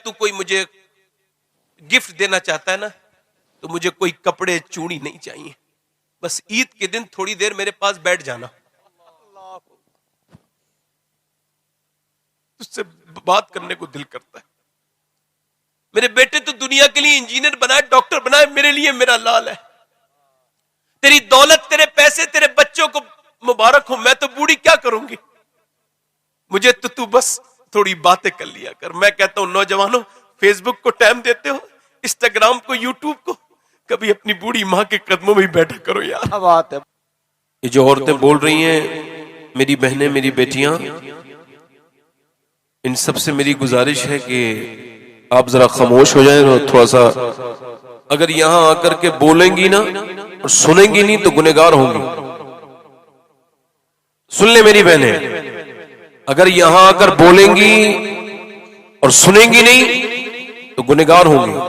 تو کوئی مجھے گفٹ دینا چاہتا ہے نا تو مجھے کوئی کپڑے چوڑی نہیں چاہیے، بس عید کے دن تھوڑی دیر میرے پاس بیٹھ جانا، اس سے بات کرنے کو دل کرتا ہے۔ میرے بیٹے تو دنیا کے لیے انجینئر بنائے، ڈاکٹر بنائے، میرے لیے میرا لال ہے۔ تیری دولت، تیرے پیسے، تیرے بچوں کو مبارک ہو، میں تو بوڑھی کیا کروں گی، مجھے تو بس تھوڑی باتیں کر لیا کر۔ میں کہتا ہوں نوجوانوں، فیس بک کو ٹائم دیتے ہو، انسٹاگرام کو، یوٹیوب کو، کبھی اپنی بوڑھی ماں کے قدموں میں بیٹھا کرو یار۔ بات ہے۔ یہ جو عورتیں بول رہی ہیں، میری بہنیں، میری بیٹیاں، ان سب سے میری گزارش ہے کہ آپ ذرا خاموش ہو جائیں اور تھوڑا سا، اگر یہاں آ کر کے بولیں گی نا اور سنیں گی نہیں تو گنہگار ہوں گی۔ سن لیں میری بہنیں، اگر یہاں آ کر بولیں گی اور سنیں گی نہیں تو گنہگار ہوں گی،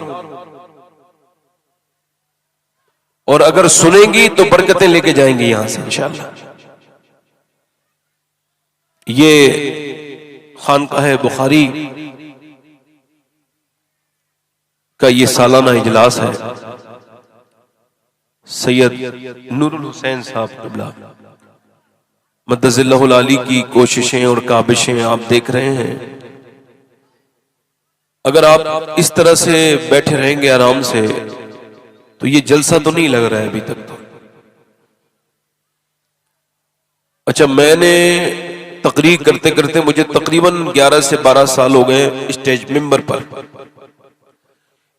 اور اگر سنیں گی تو برکتیں لے کے جائیں گی یہاں سے انشاءاللہ۔ یہ خانقاہ بخاری کا یہ سالانہ اجلاس ہے۔ سید نور الحسین صاحب قبلہ مدظ اللہ العالی کی کوششیں اور کابشیں آپ دیکھ رہے ہیں۔ اگر آپ اس طرح سے بیٹھے رہیں گے آرام سے تو یہ جلسہ تو نہیں لگ رہا ہے ابھی تک تو۔ اچھا، میں نے تقریر کرتے کرتے مجھے تقریباً 11 سے 12 سال ہو گئے اسٹیج ممبر پر۔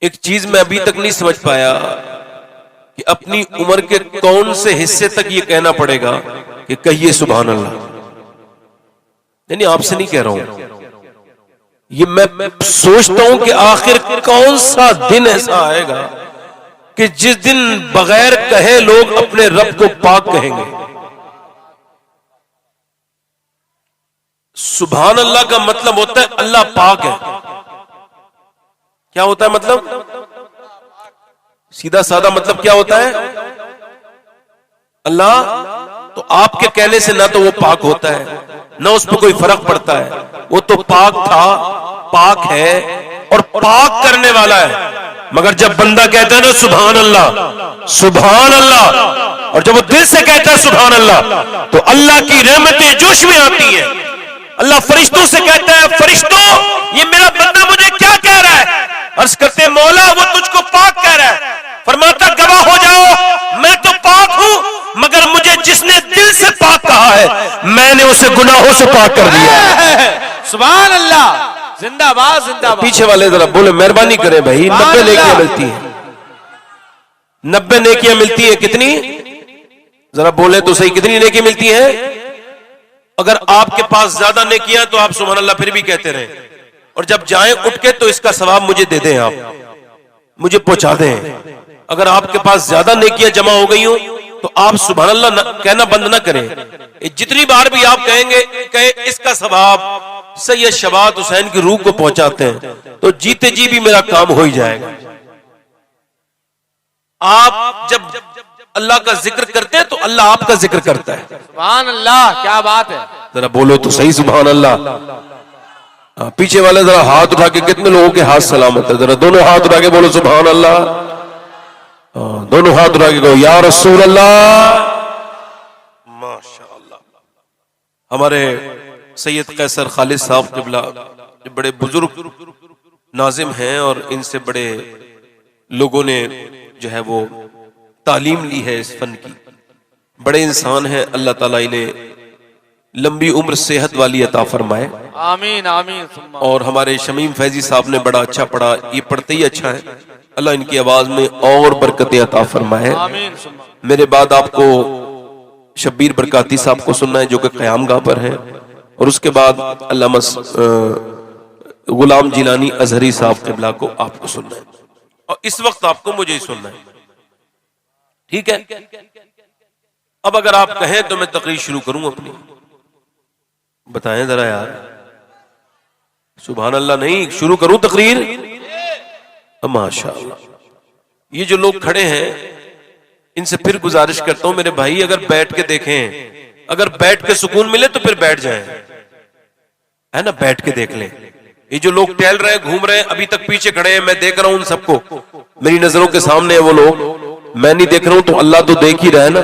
ایک چیز میں ابھی تک نہیں سمجھ پایا کہ اپنی عمر کے کون سے حصے تک یہ کہنا پڑے گا کہ کہیے سبحان اللہ۔ یعنی آپ سے نہیں کہہ رہا ہوں، یہ میں سوچتا ہوں کہ آخر کون سا دن ایسا آئے گا کہ جس دن بغیر کہے لوگ اپنے رب کو پاک کہیں گے۔ سبحان اللہ کا مطلب ہوتا ہے اللہ پاک ہے۔ کیا ہوتا ہے مطلب؟ سیدھا سادہ مطلب کیا ہوتا ہے؟ اللہ تو آپ کے کہنے سے نہ تو وہ پاک ہوتا ہے نہ اس پہ کوئی فرق پڑتا ہے، وہ تو پاک تھا، پاک ہے اور پاک کرنے والا ہے۔ مگر جب بندہ کہتا ہے نا سبحان اللہ، سبحان اللہ، اور جب وہ دل سے کہتا ہے سبحان اللہ تو اللہ کی رحمتیں جوش میں آتی ہیں۔ اللہ فرشتوں سے کہتا ہے فرشتوں یہ میرا بندہ مجھے کیا کہہ رہا ہے؟ عرض کرتے مولا وہ تجھ کو پاک کہہ رہا ہے۔ فرماتا گواہ ہو جاؤ میں تو پاک ہوں، مگر مجھے جس نے دل سے پاک کہا ہے میں نے اسے گناہوں سے پاک کر دیا۔ سبحان اللہ، زندہ باد زندہ باد۔ پیچھے والے ذرا بولے مہربانی کریں بھائی، 90 نیکیاں ملتی ہیں، 90 نیکیاں ملتی ہیں۔ کتنی؟ ذرا بولے تو صحیح، کتنی نیکی ملتی ہیں؟ اگر آپ کے پاس زیادہ نیکیاں تو آپ سبحان اللہ پھر بھی کہتے رہیں، اور جب جائیں اٹھ کے تو اس کا ثواب مجھے دے دیں، آپ مجھے پہنچا دیں۔ اگر آپ کے پاس زیادہ نیکیاں جمع ہو گئی ہوں تو آپ سبحان اللہ کہنا بند نہ کریں، جتنی بار بھی آپ کہیں گے کہ اس کا ثواب سید شبات حسین کی روح کو پہنچاتے ہیں تو جیتے جی بھی میرا کام ہو ہی جائے گا۔ آپ جب اللہ کا ذکر کرتے ہیں تو اللہ آپ کا ذکر کرتا ہے۔ سبحان اللہ، کیا بات ہے۔ ذرا بولو تو صحیح سبحان اللہ۔ پیچھے والے ذرا ہاتھ اٹھا کے، کتنے لوگوں کے ہاتھ سلامت ہے؟ ذرا دونوں ہاتھ اٹھا کے بولو سبحان اللہ، دونوں ہاتھ اٹھا کے کہو یا رسول اللہ۔ ماشاء اللہ۔ ہمارے سید قیصر خالد صاحب قبلہ جو بڑے بزرگ ناظم ہیں اور ان سے بڑے لوگوں نے جو ہے وہ تعلیم لی ہے اس فن کی، بڑے انسان ہیں، اللہ تعالیٰ انہیں لمبی عمر صحت والی عطا فرمائے۔ آمین آمین۔ اور ہمارے شمیم فیضی صاحب نے بڑا اچھا پڑھا، یہ پڑھتے ہی اچھا ہے، اللہ ان کی آواز میں اور برکتیں عطا فرمائے۔ آمین۔ میرے بعد آپ کو شبیر برکاتی صاحب کو سننا ہے جو کہ قیام گاہ پر ہے، اور اس کے بعد علامہ غلام جیلانی ازہری صاحب قبلہ کو آپ کو سننا ہے، اور اس وقت آپ کو مجھے ہی سننا ہے، ٹھیک ہے؟ اب اگر آپ کہیں تو میں تقریر شروع کروں اپنی، بتائیں ذرا یار، سبحان اللہ نہیں شروع کروں تقریر؟ ماشاء اللہ۔ یہ جو لوگ کھڑے ہیں ان سے پھر گزارش کرتا ہوں میرے بھائی، اگر بیٹھ کے دیکھیں، اگر بیٹھ کے سکون ملے تو پھر بیٹھ جائیں، ہے نا، بیٹھ کے دیکھ لیں، یہ جو لوگ ٹہل رہے ہیں گھوم رہے ہیں ابھی تک پیچھے کھڑے ہیں, میں دیکھ رہا ہوں ان سب کو, میری نظروں کے سامنے ہیں وہ لوگ, میں نہیں دیکھ رہا ہوں تو اللہ تو دیکھ ہی رہا ہے نا.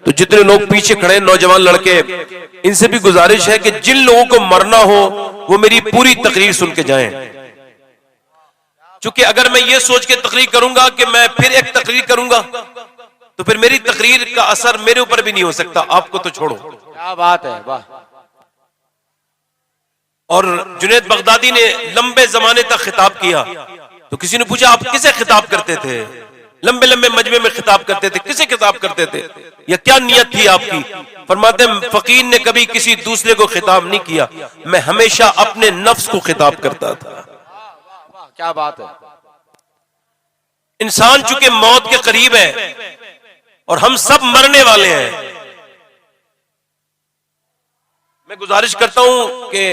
تو جتنے لوگ پیچھے کھڑے ہیں نوجوان لڑکے, ان سے بھی گزارش ہے کہ جن لوگوں کو مرنا ہو وہ میری پوری تقریر سن کے جائیں, چونکہ اگر میں یہ سوچ کے تقریر کروں گا کہ میں پھر ایک تقریر کروں گا تو پھر میری تقریر کا اثر میرے اوپر بھی نہیں ہو سکتا, آپ کو تو چھوڑو. کیا بات ہے, واہ. اور جنید بغدادی نے لمبے زمانے تک خطاب کیا, تو کسی نے پوچھا آپ کسے خطاب کرتے تھے, لمبے لمبے مجمع میں خطاب کرتے تھے, کسے خطاب کرتے تھے, یا کیا نیت تھی آپ کی؟ فرماتے ہیں فقیر نے کبھی کسی دوسرے کو خطاب نہیں کیا, میں ہمیشہ اپنے نفس کو خطاب کرتا تھا. کیا بات ہے. انسان چونکہ موت کے قریب ہے اور ہم سب مرنے والے ہیں, میں گزارش کرتا ہوں کہ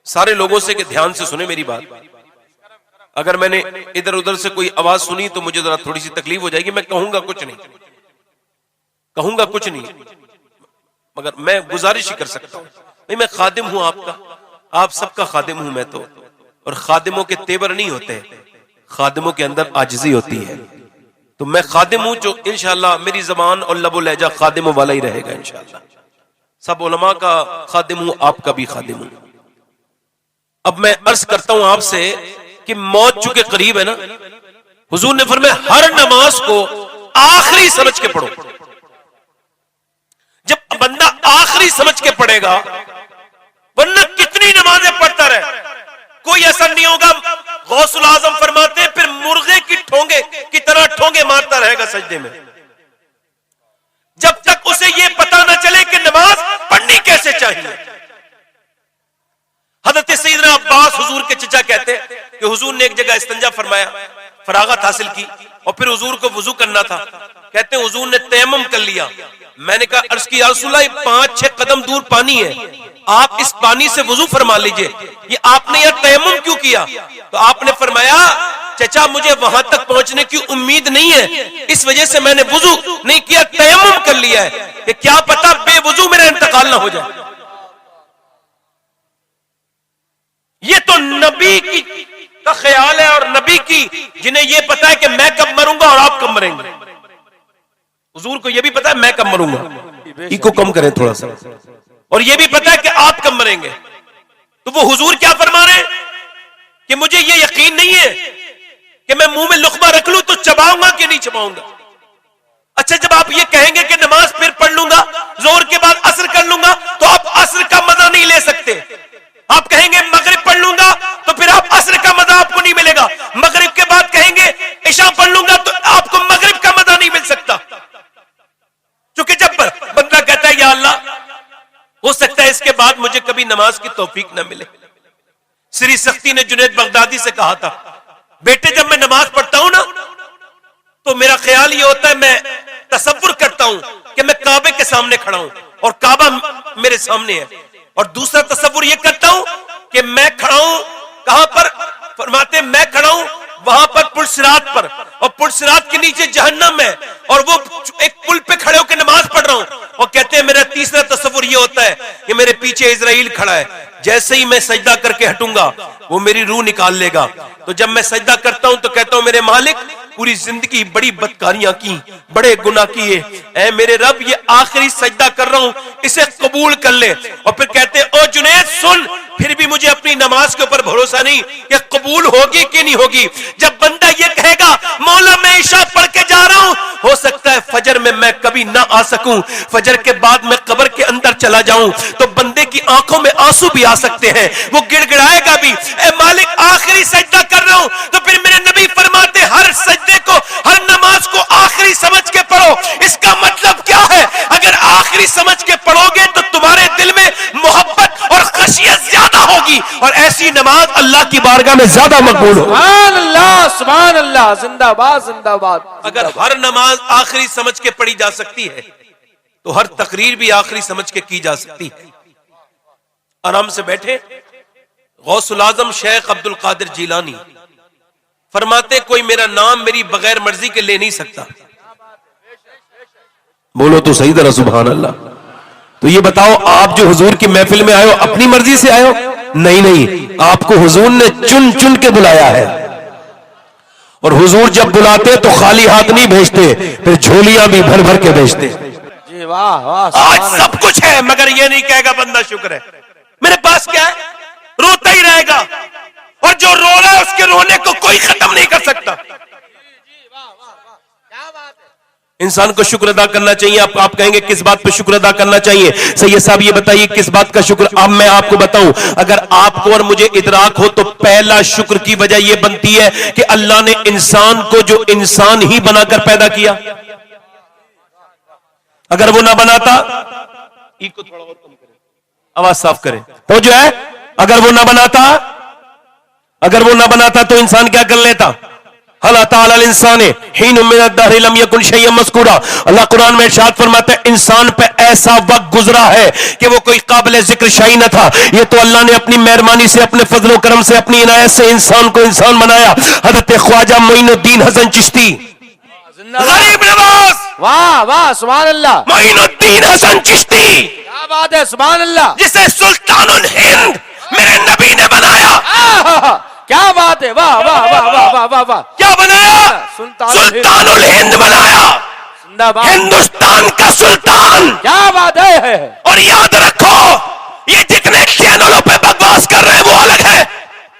سارے لوگوں سے کہ دھیان سے سنیں میری بات. اگر میں نے ادھر ادھر سے کوئی آواز سنی تو مجھے ذرا تھوڑی سی تکلیف ہو جائے گی, میں کہوں گا کچھ نہیں, مگر میں گزارش ہی کر سکتا ہوں. میں خادم ہوں آپ کا, آپ سب کا خادم ہوں میں تو, اور خادموں کے تیور نہیں ہوتے, خادموں کے اندر عاجزی ہوتی ہے. تو میں خادم ہوں جو انشاءاللہ میری زبان اور لب و لہجہ خادموں والا ہی رہے گا انشاءاللہ. سب علماء کا خادم ہوں, آپ کا بھی خادم ہوں. اب میں عرض کرتا ہوں آپ سے کہ موت چونکہ قریب ہے نا, حضور نے فرمایا ہر نماز کو آخری سمجھ کے پڑھو. جب بندہ آخری سمجھ کے پڑھے گا, ورنہ کتنی نمازیں پڑھتا رہے, کوئی ایسا نہیں ہوگا. غوث الاعظم فرماتے ہیں پھر مرغے کی ٹھونگے کی طرح ٹھونگے مارتا رہے گا سجدے میں, جب تک اسے یہ پتا نہ چلے کہ نماز پڑھنی کیسے چاہیے. حضرت سیدنا عباس حضور کے چچا کہتے کہ حضور نے ایک جگہ استنجا فرمایا, فراغت حاصل کی, اور پھر حضور کو وضو کرنا تھا. کہتے ہیں حضور نے تیمم کر لیا. میں نے کہا عرض کی یا رسول اللہ 5-6 قدم دور پانی ہے, آپ اس پانی سے وضو فرما لیجئے, یہ آپ نے یہ تیمم کیوں کیا؟ تو آپ نے فرمایا چچا مجھے وہاں تک پہنچنے کی امید نہیں ہے, اس وجہ سے میں نے وضو نہیں کیا, تیمم کر لیا ہے کہ کیا پتا بے وضو میرا انتقال نہ ہو جائے. یہ تو نبی کی کا خیال ہے, اور نبی کی جنہیں یہ پتا ہے کہ میں کب مروں گا اور آپ کب مریں گے. حضور کو یہ بھی پتا ہے میں کب مروں گا, کو کم کریں تھوڑا سا, اور یہ بھی پتا ہے کہ آپ کب مریں گے. تو وہ حضور کیا فرما رہے ہیں کہ مجھے یہ یقین نہیں ہے کہ میں منہ میں لقمہ رکھ لوں تو چباؤں گا کہ نہیں چباؤں گا. اچھا جب آپ یہ کہیں گے کہ نماز پھر پڑھ لوں گا, زور کے بعد عصر کر لوں گا, تو آپ عصر کا مزہ نہیں لے سکتے. آپ کہیں گے مغرب پڑھ لوں گا تو پھر آپ عصر کا مزہ آپ کو نہیں ملے گا. مغرب کے بعد کہیں گے عشاء پڑھ لوں گا تو آپ کو مغرب کا مزہ نہیں مل سکتا. کیونکہ جب بندہ کہتا ہے یا اللہ ہو سکتا ہے اس کے بعد مجھے کبھی نماز کی توفیق نہ ملے. سری سختی نے جنید بغدادی سے کہا تھا بیٹے جب میں نماز پڑھتا ہوں نا تو میرا خیال یہ ہوتا ہے, میں تصور کرتا ہوں کہ میں کعبے کے سامنے کھڑا ہوں اور کعبہ میرے سامنے ہے, اور دوسرا تصور یہ کرتا ہوں کہ میں کھڑا ہوں کہاں پر, فرماتے ہیں میں کھڑا ہوں وہاں پر پل صراط پر, اور پل صراط کے نیچے جہنم ہے, اور وہ ایک پل پہ کھڑے ہو کے نماز پڑھ رہا ہوں. اور کہتے ہیں میرا تیسرا تصور یہ ہوتا ہے کہ میرے پیچھے اسرائیل کھڑا ہے, جیسے ہی میں سجدہ کر کے ہٹوں گا وہ میری روح نکال لے گا. تو جب میں سجدہ کرتا ہوں تو کہتا ہوں میرے مالک پوری زندگی بڑی بدکاریاں کی, بڑے گناہ کیے, اے میرے رب یہ آخری سجدہ کر رہا ہوں اسے قبول کر لے. اور پھر کہتے او جنید سن, پھر بھی مجھے اپنی نماز کے اوپر بھروسہ نہیں کہ قبول ہوگی کہ نہیں ہوگی. جب بندہ یہ کہے گا مولا میں عشاء پڑھ کے جا رہا ہوں, ہو سکتا ہے فجر میں کبھی نہ آ سکوں, فجر کے بعد میں قبر کے اندر چلا جاؤں, تو بندے کی آنکھوں میں آنسو بھی آ سکتے ہیں, وہ گڑ گڑائے گا بھی, اے مالک آخری سجدہ کر رہا ہوں. تو پھر میرے نبی فرماتے ہر سجدے کو, ہر نماز کو آخری سمجھ کے پڑھو. اس کا مطلب کیا ہے؟ اگر آخری سمجھ کے پڑھو گے تو تمہارے دل میں محبت اور خشیت زیادہ ہوگی, اور ایسی نماز اللہ کی بارگاہ میں زیادہ مقبول ہوگی. سبحان اللہ, سبحان اللہ, زندہ باد, زندہ باد. اگر ہر نماز آخری سمجھ کے پڑھی جا سکتی ہے تو ہر تقریر بھی آخری سمجھ کے کی جا سکتی ہے. آرام سے بیٹھے. غوث الاعظم شیخ عبد القادر جیلانی فرماتے کوئی میرا نام میری بغیر مرضی کے لے نہیں سکتا. بولو تو صحیح طرح سبحان اللہ. تو یہ بتاؤ آپ جو حضور کی محفل میں آئے ہو اپنی مرضی سے آئے ہو نہیں آپ کو حضور نے چن چن کے بلایا ہے، اور حضور جب بلاتے تو خالی ہاتھ نہیں بھیجتے، پھر جھولیاں بھی بھر بھر کے بھیجتے۔ جی واہ واہ، آج سب کچھ ہے مگر یہ نہیں کہے گا بندہ شکر ہے، میرے پاس کیا ہے، روتا ہی رہے گا، اور جو رو رہا ہے اس کے رونے کو کوئی ختم نہیں کر سکتا۔ انسان کو شکر ادا کرنا چاہیے۔ آپ کہیں گے کس بات پہ شکر ادا کرنا چاہیے؟ سید صاحب یہ بتائیے کس بات کا شکر؟ اب میں آپ کو بتاؤں، اگر آپ کو اور مجھے ادراک ہو تو پہلا شکر کی وجہ یہ بنتی ہے کہ اللہ نے انسان کو جو انسان ہی بنا کر پیدا کیا، اگر وہ نہ بناتا، آواز صاف کریں تو جو ہے، اگر وہ نہ بناتا تو انسان کیا کر لیتا؟ اللہ تعالی الانسان حین من الدہر لم یکن شیئا مذکورا۔ اللہ قرآن میں ارشاد فرماتا ہے انسان پہ ایسا وقت گزرا ہے کہ وہ کوئی قابل ذکر شیء نہ تھا، یہ تو اللہ نے اپنی مہربانی سے، اپنے فضل و کرم سے، اپنی عنایت سے انسان کو انسان بنایا۔ حضرت خواجہ معین الدین حسن چشتی غریب نواز، واہ واہ، سبحان اللہ، معین الدین حسن چشتی، کیا بات ہے، سبحان اللہ، جسے سلطان الہند میرے نبی نے بنایا۔ کیا بات ہے، واہ واہ واہ واہ واہ واہ واہ، کیا بنایا؟ سلطان الہند بنایا، زندہ باد، ہندوستان کا سلطان۔ کیا بات ہے۔ اور یاد رکھو یہ جتنے چینلوں پہ بکواس کر رہے ہیں وہ الگ ہے،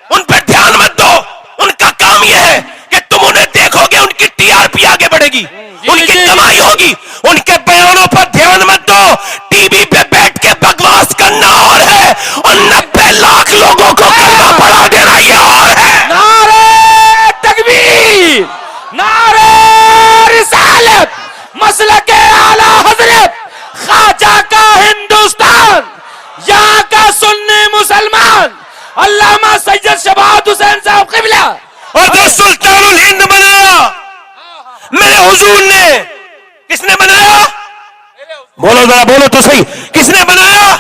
ان پہ دھیان مت دو، ان کا کام یہ ہے کہ تم انہیں دیکھو گے، ان کی ٹی آر پی آگے بڑھے گی، ان کی کمائی ہوگی، ان کے بیانوں پر دھیان مت دو۔ ٹی وی پہ بیٹھ کے بکواس کرنا اور ہے، اور 90 لاکھ لوگوں کو کلمہ پڑھا دینا یہ اور ہے۔ نعرہ تکبیر، نعرہ رسالت، مسلک اعلی حضرت خواجہ کا ہندوستان، یہاں کا سنی مسلمان علامہ سید شباب حسین صاحب قبلہ، اور جو سلطان الہند بنایا میرے حضور نے، کس نے بنایا؟ بولو ذرا، بولو تو صحیح، کس نے بنایا؟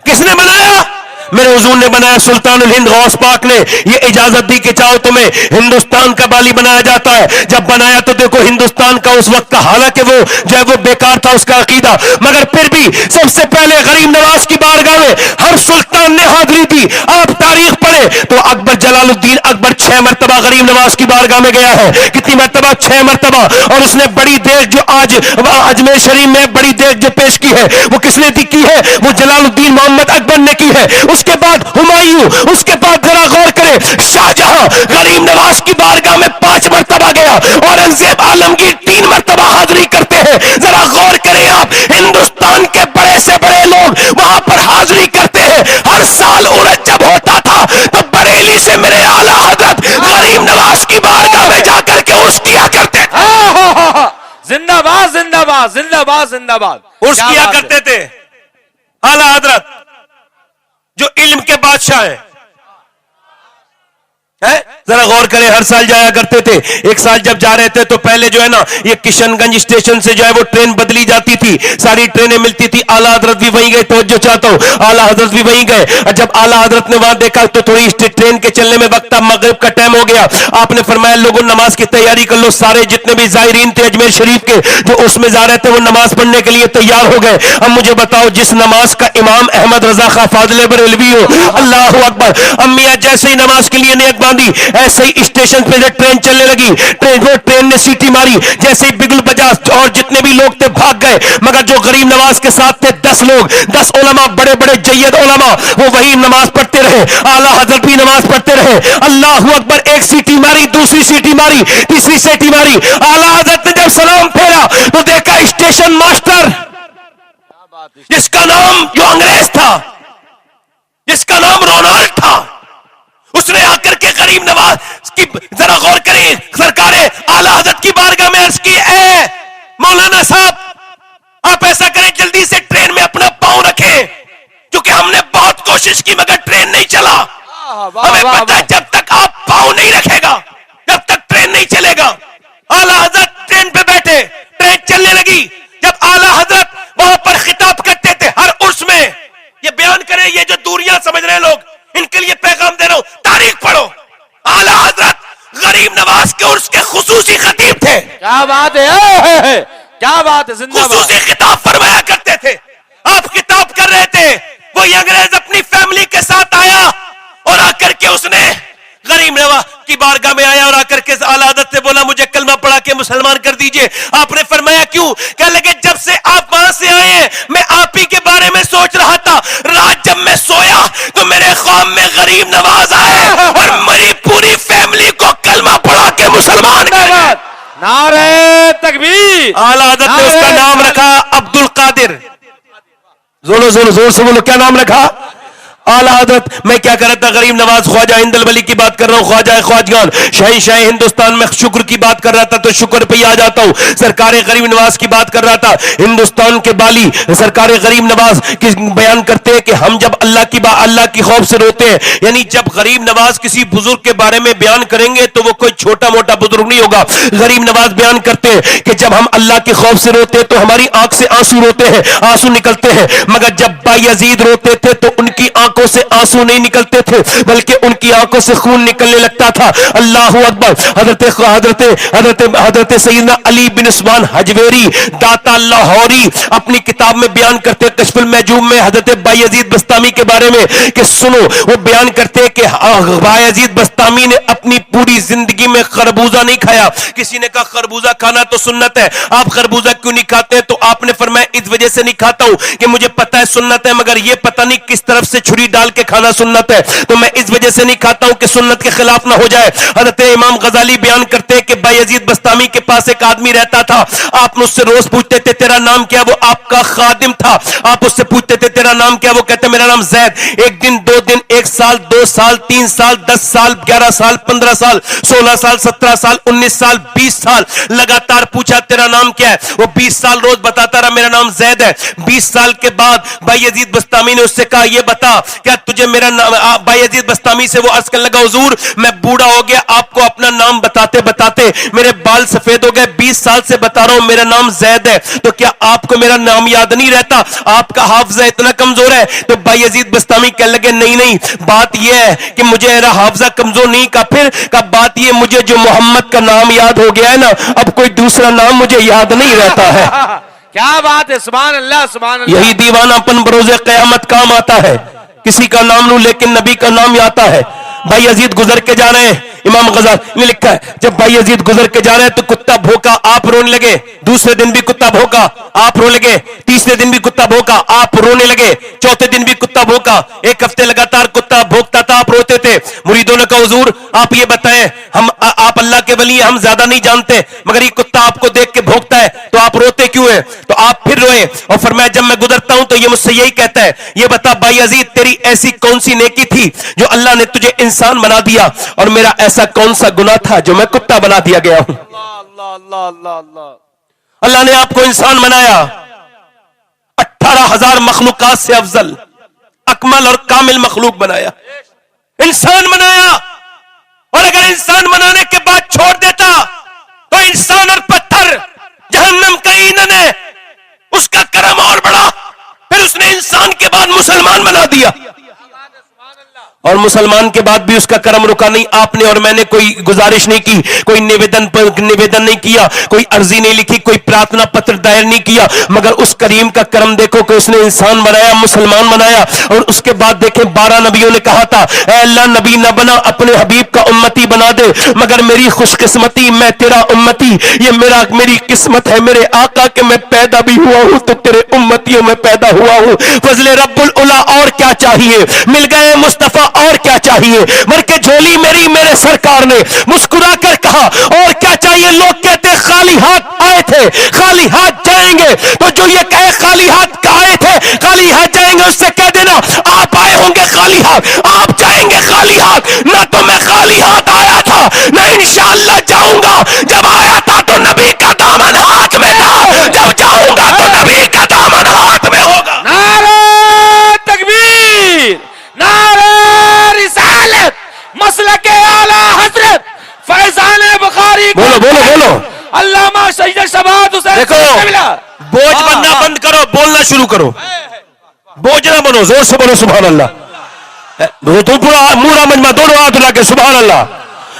کس نے بنایا؟ میرے حضور نے بنایا۔ سلطان الہند غوث پاک نے یہ اجازت دی کہ چاہو تمہیں ہندوستان کا بالی بنایا جاتا ہے۔ جب بنایا تو دیکھو ہندوستان کا اس وقت کا، حالانکہ وہ جو ہے وہ بیکار تھا اس کا عقیدہ، مگر پھر بھی سب سے پہلے غریب نواز کی بارگاہ میں ہر سلطان نے حاضری دی۔ آپ تاریخ پڑھیں تو اکبر جلال الدین اکبر 6 مرتبہ غریب نواز کی بارگاہ میں گیا ہے۔ کتنی مرتبہ؟ 6 مرتبہ۔ اور اس نے بڑی دیکھ جو آج اجمیر شریف میں بڑی دیکھ جو پیش کی ہے وہ کس نے کی ہے؟ وہ جلال الدین محمد اکبر نے کی ہے۔ اس کے بعد ہمایوں، اس کے بعد ذرا غور کریں شاہ جہاں غریب نواز کی بارگاہ میں 5 مرتبہ گیا، اورنگزیب عالمگیر 3 مرتبہ حاضری کرتے ہیں۔ ذرا غور کریں آپ، ہندوستان کے بڑے سے بڑے لوگ وہاں پر حاضری کرتے ہیں۔ ہر سال عرس جب ہوتا تھا تو بریلی سے میرے اعلیٰ حضرت غریب نواز کی بارگاہ میں جا کر کے عرس کیا کرتے تھے۔ زندہ باد، زندہ باد، زندہ باد، زندہ باد، عرس کیا کرتے تھے اعلیٰ حضرت جو علم کے بادشاہ ہیں۔ ذرا غور کریں، ہر سال جایا کرتے تھے۔ ایک سال جب جا رہے تھے تو پہلے جو ہے نا یہ کشن گنج اسٹیشن سے جو ہے وہ ٹرین بدلی جاتی تھی، ساری ٹرینیں ملتی تھی۔ اعلیٰ حضرت بھی وہیں گئے، توجہ چاہتا ہوں، اعلیٰ حضرت بھی وہیں گئے۔ اور جب اعلیٰ حضرت نے وہاں دیکھا تو تھوڑی ٹرین کے چلنے میں وقت، مغرب کا ٹائم ہو گیا، آپ نے فرمایا لوگوں نماز کی تیاری کر لو۔ سارے جتنے بھی زائرین تھے اجمیر شریف کے جو اس میں جا رہے تھے وہ نماز پڑھنے کے لیے تیار ہو گئے۔ اب مجھے بتاؤ جس نماز کا امام احمد رضا خان فاضل بریلوی ہو، اللہ اکبر، امیہ جیسے ہی نماز کے لیے نیت باندھی ایسے ہی اسٹیشن پہ سے ٹرین چلنے لگی، ٹرین نے سیٹی ماری، جیسے ہی بگل بجا اور جتنے بھی لوگ تھے بھاگ گئے، مگر جو غریب نواز کے ساتھ تھے 10 لوگ، 10 علماء، بڑے بڑے جید علماء، وہ وہی نماز پڑھتے رہے، اعلیٰ حضرت بھی نماز پڑھتے رہے۔ اللہ اکبر، ایک سیٹی ماری، دوسری سیٹی ماری، تیسری سیٹی ماری، اعلیٰ حضرت نے جب سلام پھیرا تو دیکھا اسٹیشن ماسٹر جس کا نام جو انگریز تھا، جس کا نام رونالڈ تھا، اس نے آ کر کے غریب نواز کی، ذرا غور کریں، سرکار اعلیٰ حضرت کی بارگاہ میں عرض کی، اے مولانا صاحب آپ ایسا کریں جلدی سے ٹرین میں اپنا پاؤں رکھیں، کیونکہ ہم نے بہت کوشش کی مگر ٹرین نہیں چلا۔ ہمیں پتا ہے جب تک آپ پاؤں نہیں رکھے گا جب تک ٹرین نہیں چلے گا۔ اعلیٰ حضرت ٹرین پہ بیٹھے، ٹرین چلنے لگی، جب اعلیٰ حضرت وہاں پر خطاب کرتے تھے ہر عرس میں، یہ بیان کریں، یہ جو دوریاں سمجھ رہے لوگ ان کے لیے پیغام دے رہا ہوں، تاریخ پڑھو، اعلیٰ حضرت غریب نواز کے عرس کے خصوصی خطیب تھے۔ کیا بات ہے، کیا بات ہے، زندہ باد، خصوصی خطاب فرمایا کرتے تھے۔ آپ خطاب کر رہے تھے، کوئی انگریز اپنی فیملی کے ساتھ آیا اور آ کر کے اس نے غریب نواز کی بارگاہ میں آیا اور آ کر کے اعلیٰ حضرت سے بولا مجھے کلمہ پڑھا کے مسلمان کر دیجئے. آپ نے فرمایا کیوں؟ کہنے لگے جب سے آپ وہاں سے آئے ہیں میں آپ ہی کے بارے میں سوچ رہا تھا. رات جب میں سویا تو میرے خواب میں غریب نواز آئے اور میری پوری فیملی کو کلمہ پڑھا کے مسلمان کر دیا. نعرہ تکبیر. اعلیٰ حضرت نے اس کا نام رکھا عبد القادر. زور سے بولو کیا نام رکھا؟ اعلیٰ حضرت. میں کیا کر رہا تھا؟ غریب نواز خواجہ ہند الولی کی بات کر رہا ہوں. خواجہ خواجگان شہنشاہ ہندوستان میں شکر کی بات کر رہا تھا تو شکر پہ ہی آ جاتا ہوں. سرکار غریب نواز کی بات کر رہا تھا. ہندوستان کے بالی سرکار غریب نواز کی بیان کرتے ہیں کہ ہم جب اللہ کی خوف سے روتے ہیں، یعنی جب غریب نواز کسی بزرگ کے بارے میں بیان کریں گے تو وہ کوئی چھوٹا موٹا بزرگ نہیں ہوگا. غریب نواز بیان کرتے ہیں کہ جب ہم اللہ کے خوف سے روتے ہیں تو ہماری آنکھ سے آنسو روتے ہیں، آنسو نکلتے ہیں. مگر جب بایزید روتے تھے تو ان کی آنکھوں سے آنسو نہیں نکلتے تھے بلکہ ان کی آنکھوں سے خون نکلنے لگتا تھا. اللہ اکبر. حضرت سیدنا علی بن عثمان حجویری داتا لاہوری اپنی کتاب میں بیان کرتے کشف المحجوب میں حضرت بایزید بسطامی کے بارے میں کہ سنو، وہ بیان کرتے کہ بایزید بسطامی نے اپنی پوری زندگی میں خربوزہ نہیں کھایا. کسی نے کہا خربوزہ کھانا تو سنت ہے، آپ خربوزہ کیوں نہیں کھاتے؟ تو آپ نے فرمایا اس وجہ سے نہیں کھاتا ہوں کہ مجھے پتہ ہے سنت ہے مگر یہ پتہ نہیں کس طرف سے چھری ڈال کے کھانا سنت ہے، تو میں اس وجہ سے نہیں کھاتا ہوں کہ سنت کے خلاف نہ ہو جائے. حضرت امام غزالی بیان کرتے کہ بایزید بسطامی کے پاس ایک آدمی رہتا تھا. آپ اس سے روز پوچھتے تھے تیرا نام کیا؟ وہ آپ کا خادم تھا. آپ اس سے پوچھتے تھے تیرا نام کیا؟ وہ کہتے میرا نام زید. ایک دن، 2 دن، 1 سال، 2 سال، 3 سال، 10 سال، 11 سال، 15 سال، 16 سال، 17 سال، 19 سال، 20 سال لگاتار پوچھا تیرا نام کیا ہے؟ وہ 20 سال روز بتاتا رہا میرا نام زید ہے. 20 سال کے بعد بایزید بسطامی نے اس سے کہا یہ بتا کیا تجھے میرا نام؟ بایزید بسطامی سے وہ عرض کرنے لگا حضور میں بوڑھا ہو گیا، آپ کو اپنا نام بتاتے بتاتے میرے بال سفید ہو گئے، 20 سال سے بتا رہا ہوں میرا نام زید ہے، تو کیا آپ کو میرا نام یاد نہیں رہتا؟ آپ کا حافظہ اتنا کمزور ہے؟ تو بایزید بسطامی کہنے لگے نہیں بات یہ ہے کہ مجھے میرا حافظہ کمزور نہیں. کا پھر کا بات یہ مجھے جو محمد کا نام یاد ہو گیا ہے نا، اب کوئی دوسرا نام مجھے یاد نہیں رہتا ہے. کیا بات ہے، سبحان اللہ سبحان اللہ. یہی دیوانہ پن بروز قیامت کام آتا ہے. کسی کا نام لوں لیکن نبی کا نام آتا ہے. بایزید گزر کے جا رہے ہیں، امام غزالی نے لکھا ہے جب بایزید گزر کے جا رہے ہیں تو کتا بھوکا، آپ رونے لگے. دوسرے دن بھی کتا بھوکا، آپ رونے لگے. تیسرے دن بھی کتا بھوکا، آپ رونے لگے. چوتھے دن بھی کتا بھوکا. 1 ہفتے لگاتار کتا بھوکتا تھا، آپ روتے تھے. مریدوں نے کہا حضور آپ یہ بتائیں، آپ اللہ کے ولی ہیں، ہم زیادہ نہیں جانتے مگر یہ کتا آپ کو دیکھ کے بھوکتا ہے تو آپ روتے کیوں ہیں؟ تو آپ پھر روئے اور فرمایا جب میں گزرتا ہوں تو یہ مجھ سے یہی کہتا ہے یہ بتا بایزید تیری ایسی کون سی نیکی تھی جو اللہ نے تجھے انسان بنا دیا، اور میرا ایسا کون سا گناہ تھا جو میں کتا بنا دیا گیا ہوں؟ اللہ نے آپ کو انسان بنایا، 18,000 مخلوقات سے افضل اکمل اور کامل مخلوق بنایا، انسان بنایا. اور اگر انسان بنانے کے بعد چھوڑ دیتا تو انسان اور پتھر جہنم کا ایندھن ہے. اس کا کرم اور بڑا، پھر اس نے انسان کے بعد مسلمان بنا دیا اور مسلمان کے بعد بھی اس کا کرم رکا نہیں. آپ نے اور میں نے کوئی گزارش نہیں کی، کوئی نویدن نہیں کیا، کوئی عرضی نہیں لکھی، کوئی پرارتھنا پتر دائر نہیں کیا، مگر اس کریم کا کرم دیکھو کہ اس نے انسان بنایا، مسلمان بنایا. اور اس کے بعد دیکھیں 12 نبیوں نے کہا تھا اے اللہ نبی نہ بنا، اپنے حبیب کا امتی بنا دے، مگر میری خوش قسمتی میں تیرا امتی، یہ میری قسمت ہے میرے آقا کہ میں پیدا بھی ہوا ہوں تو تیرے امتیوں میں پیدا ہوا ہوں. فضل رب العلا اور کیا چاہیے، مل گئے مصطفیٰ اور کیا چاہیے. مر کے جھولی میرے سرکار نے مسکرا کر کہا اور کیا چاہیے. لوگ کہتے خالی ہاتھ آئے تھے خالی ہاتھ جائیں گے، تو جو یہ کہے خالی ہاتھ آئے تھے خالی ہاتھ جائیں گے اس سے کہہ دینا آپ آئے ہوں گے خالی ہاتھ، آپ جائیں گے خالی ہاتھ. نہ تو میں خالی ہاتھ آیا تھا نہ انشاءاللہ جاؤں گا. جب آیا تھا تو نبی کا دامن ہاتھ میں تھا، جب جاؤں گا تو نبی کا دامن ہاتھ میں ہوگا. نعرہ تکبیر، نعرہ رسالت، مسلک اعلیٰ حضرت فیضان بخاری. بولو علامہ سید شباد حسین. دیکھو بوجھ بننا بند کرو، بولنا شروع کرو. بوجھ نہ بنو، زور سے بولو سبحان اللہ. تم پورا مورا مجمع دونوں ہاتھ اٹھا کے سبحان اللہ.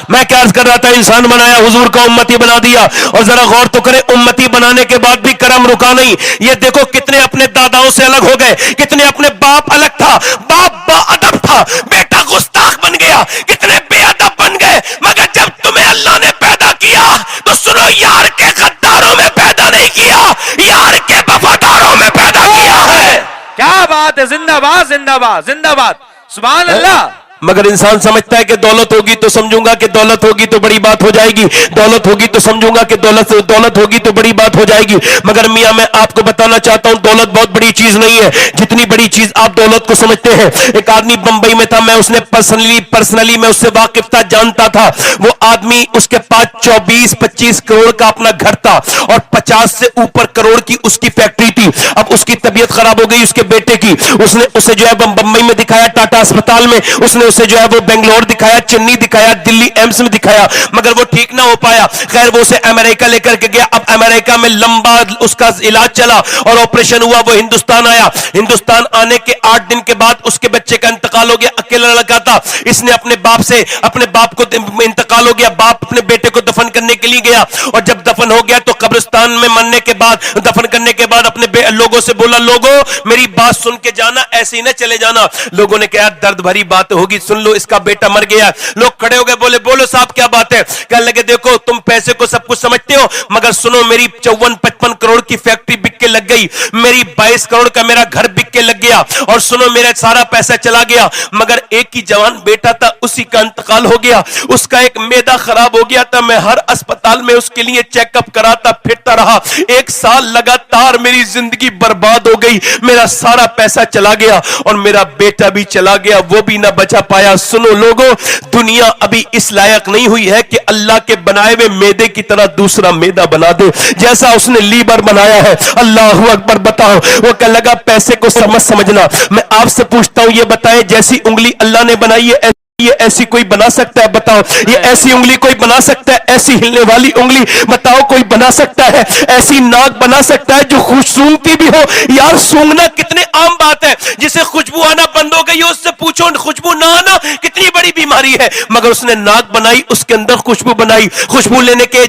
میں کیا عرض کر رہا تھا، انسان بنایا، حضور کا امتی بنا دیا. اور ذرا غور تو کرے، امتی بنانے کے بعد بھی کرم رکا نہیں. یہ دیکھو کتنے اپنے داداؤں سے الگ ہو گئے، کتنے اپنے باپ الگ تھا، باپ با ادب تھا، بیٹا گستاخ بن گیا، کتنے بے ادب بن گئے. مگر جب تمہیں اللہ نے پیدا کیا تو سنو، یار کے غداروں میں پیدا نہیں کیا، یار کے وفاداروں میں پیدا کیا ہے. کیا بات ہے، زندہ باد زندہ باد زندہ باد، سبحان اللہ. مگر انسان سمجھتا ہے کہ دولت ہوگی تو سمجھوں گا کہ دولت ہوگی تو بڑی بات ہو جائے گی، دولت ہوگی تو سمجھوں گا کہ دولت ہوگی تو بڑی بات ہو جائے گی. مگر میاں میں آپ کو بتانا چاہتا ہوں، دولت بہت بڑی چیز نہیں ہے جتنی بڑی چیز آپ دولت کو سمجھتے ہیں. ایک آدمی بمبئی میں تھا، میں اس نے پرسنلی میں اس سے واقف تھا، جانتا تھا. وہ آدمی، اس کے پاس 24-25 کروڑ کا اپنا گھر تھا اور 50 سے اوپر کروڑ کی اس کی فیکٹری تھی. اب اس کی طبیعت خراب ہو گئی اس کے بیٹے کی. اس نے اسے جو ہے بمبئی میں دکھایا، ٹاٹا اسپتال میں. اس نے اسے جو ہے وہ بنگلور دکھایا، چنئی دکھایا، دلی ایمس میں دکھایا، مگر وہ ٹھیک نہ ہو پایا. خیر وہ اسے امریکہ لے کر کے گیا. اب امریکہ میں لمبا اس کا علاج چلا اور آپریشن ہوا. وہ ہندوستان آیا. ہندوستان آنے کے 8 دن کے بعد اس کے بچے کا انتقال ہو گیا. اکیلا لڑکا تھا. اس نے اپنے باپ کو انتقال ہو گیا. باپ اپنے بیٹے کو دفن کرنے کے لیے گیا اور جب دفن ہو گیا تو قبرستان میں مرنے کے بعد، دفن کرنے کے بعد اپنے لوگوں سے بولا، لوگوں میری بات سن کے جانا، ایسے ہی نہ چلے جانا. لوگوں نے کہا درد بھری بات ہوگی، سن لو، اس کا بیٹا مر گیا. لوگ کھڑے ہو گئے، بولے بولو صاحب کیا بات ہے. کہنے لگے دیکھو تم پیسے کو سب کچھ سمجھتے ہو، مگر سنو میری 54-55 کروڑ کی فیکٹری بک کے لگ گئی، میری 22 کروڑ کا میرا گھر بک کے لگ گیا، اور سنو میرا سارا پیسہ چلا گیا. مگر ایک ہی جوان بیٹا تھا، اسی کا انتقال ہو گیا. اس کا ایک معدہ خراب ہو گیا تھا. میں ہر اسپتال میں اس کے لیے چیک اپ کراتا پھرتا رہا. 1 سال لگاتار میری زندگی برباد ہو گئی. میرا سارا پیسہ چلا گیا اور میرا بیٹا بھی چلا گیا، وہ بھی نہ بچا پایا. سنو لوگوں، دنیا ابھی اس لائق نہیں ہوئی ہے کہ اللہ کے بنائے ہوئے میدے کی طرح دوسرا میدہ بنا دے، جیسا اس نے لیبر بنایا ہے. اللہ اکبر. بتاؤ، وہ کہنے لگا پیسے کو سمجھنا. میں آپ سے پوچھتا ہوں، یہ بتائیں جیسی انگلی اللہ نے بنائی ہے یہ ایسی کوئی بنا سکتا ہے؟ بتاؤ، یہ ایسی انگلی کوئی بنا سکتا ہے؟ ایسی ہلنے والی انگلی بتاؤ کوئی بنا سکتا ہے؟ ایسی ناک بنا سکتا ہے جو خوش سونگتی بھی ہو؟ یار سونگنا کتنے عام بات ہے. جسے خوشبو آنا بند ہو گئی اس سے پوچھو خوشبو نہ آنا کتنی بڑی بیماری ہے. مگر اس نے ناک بنائی، اس کے اندر خوشبو بنائی، خوشبو لینے کے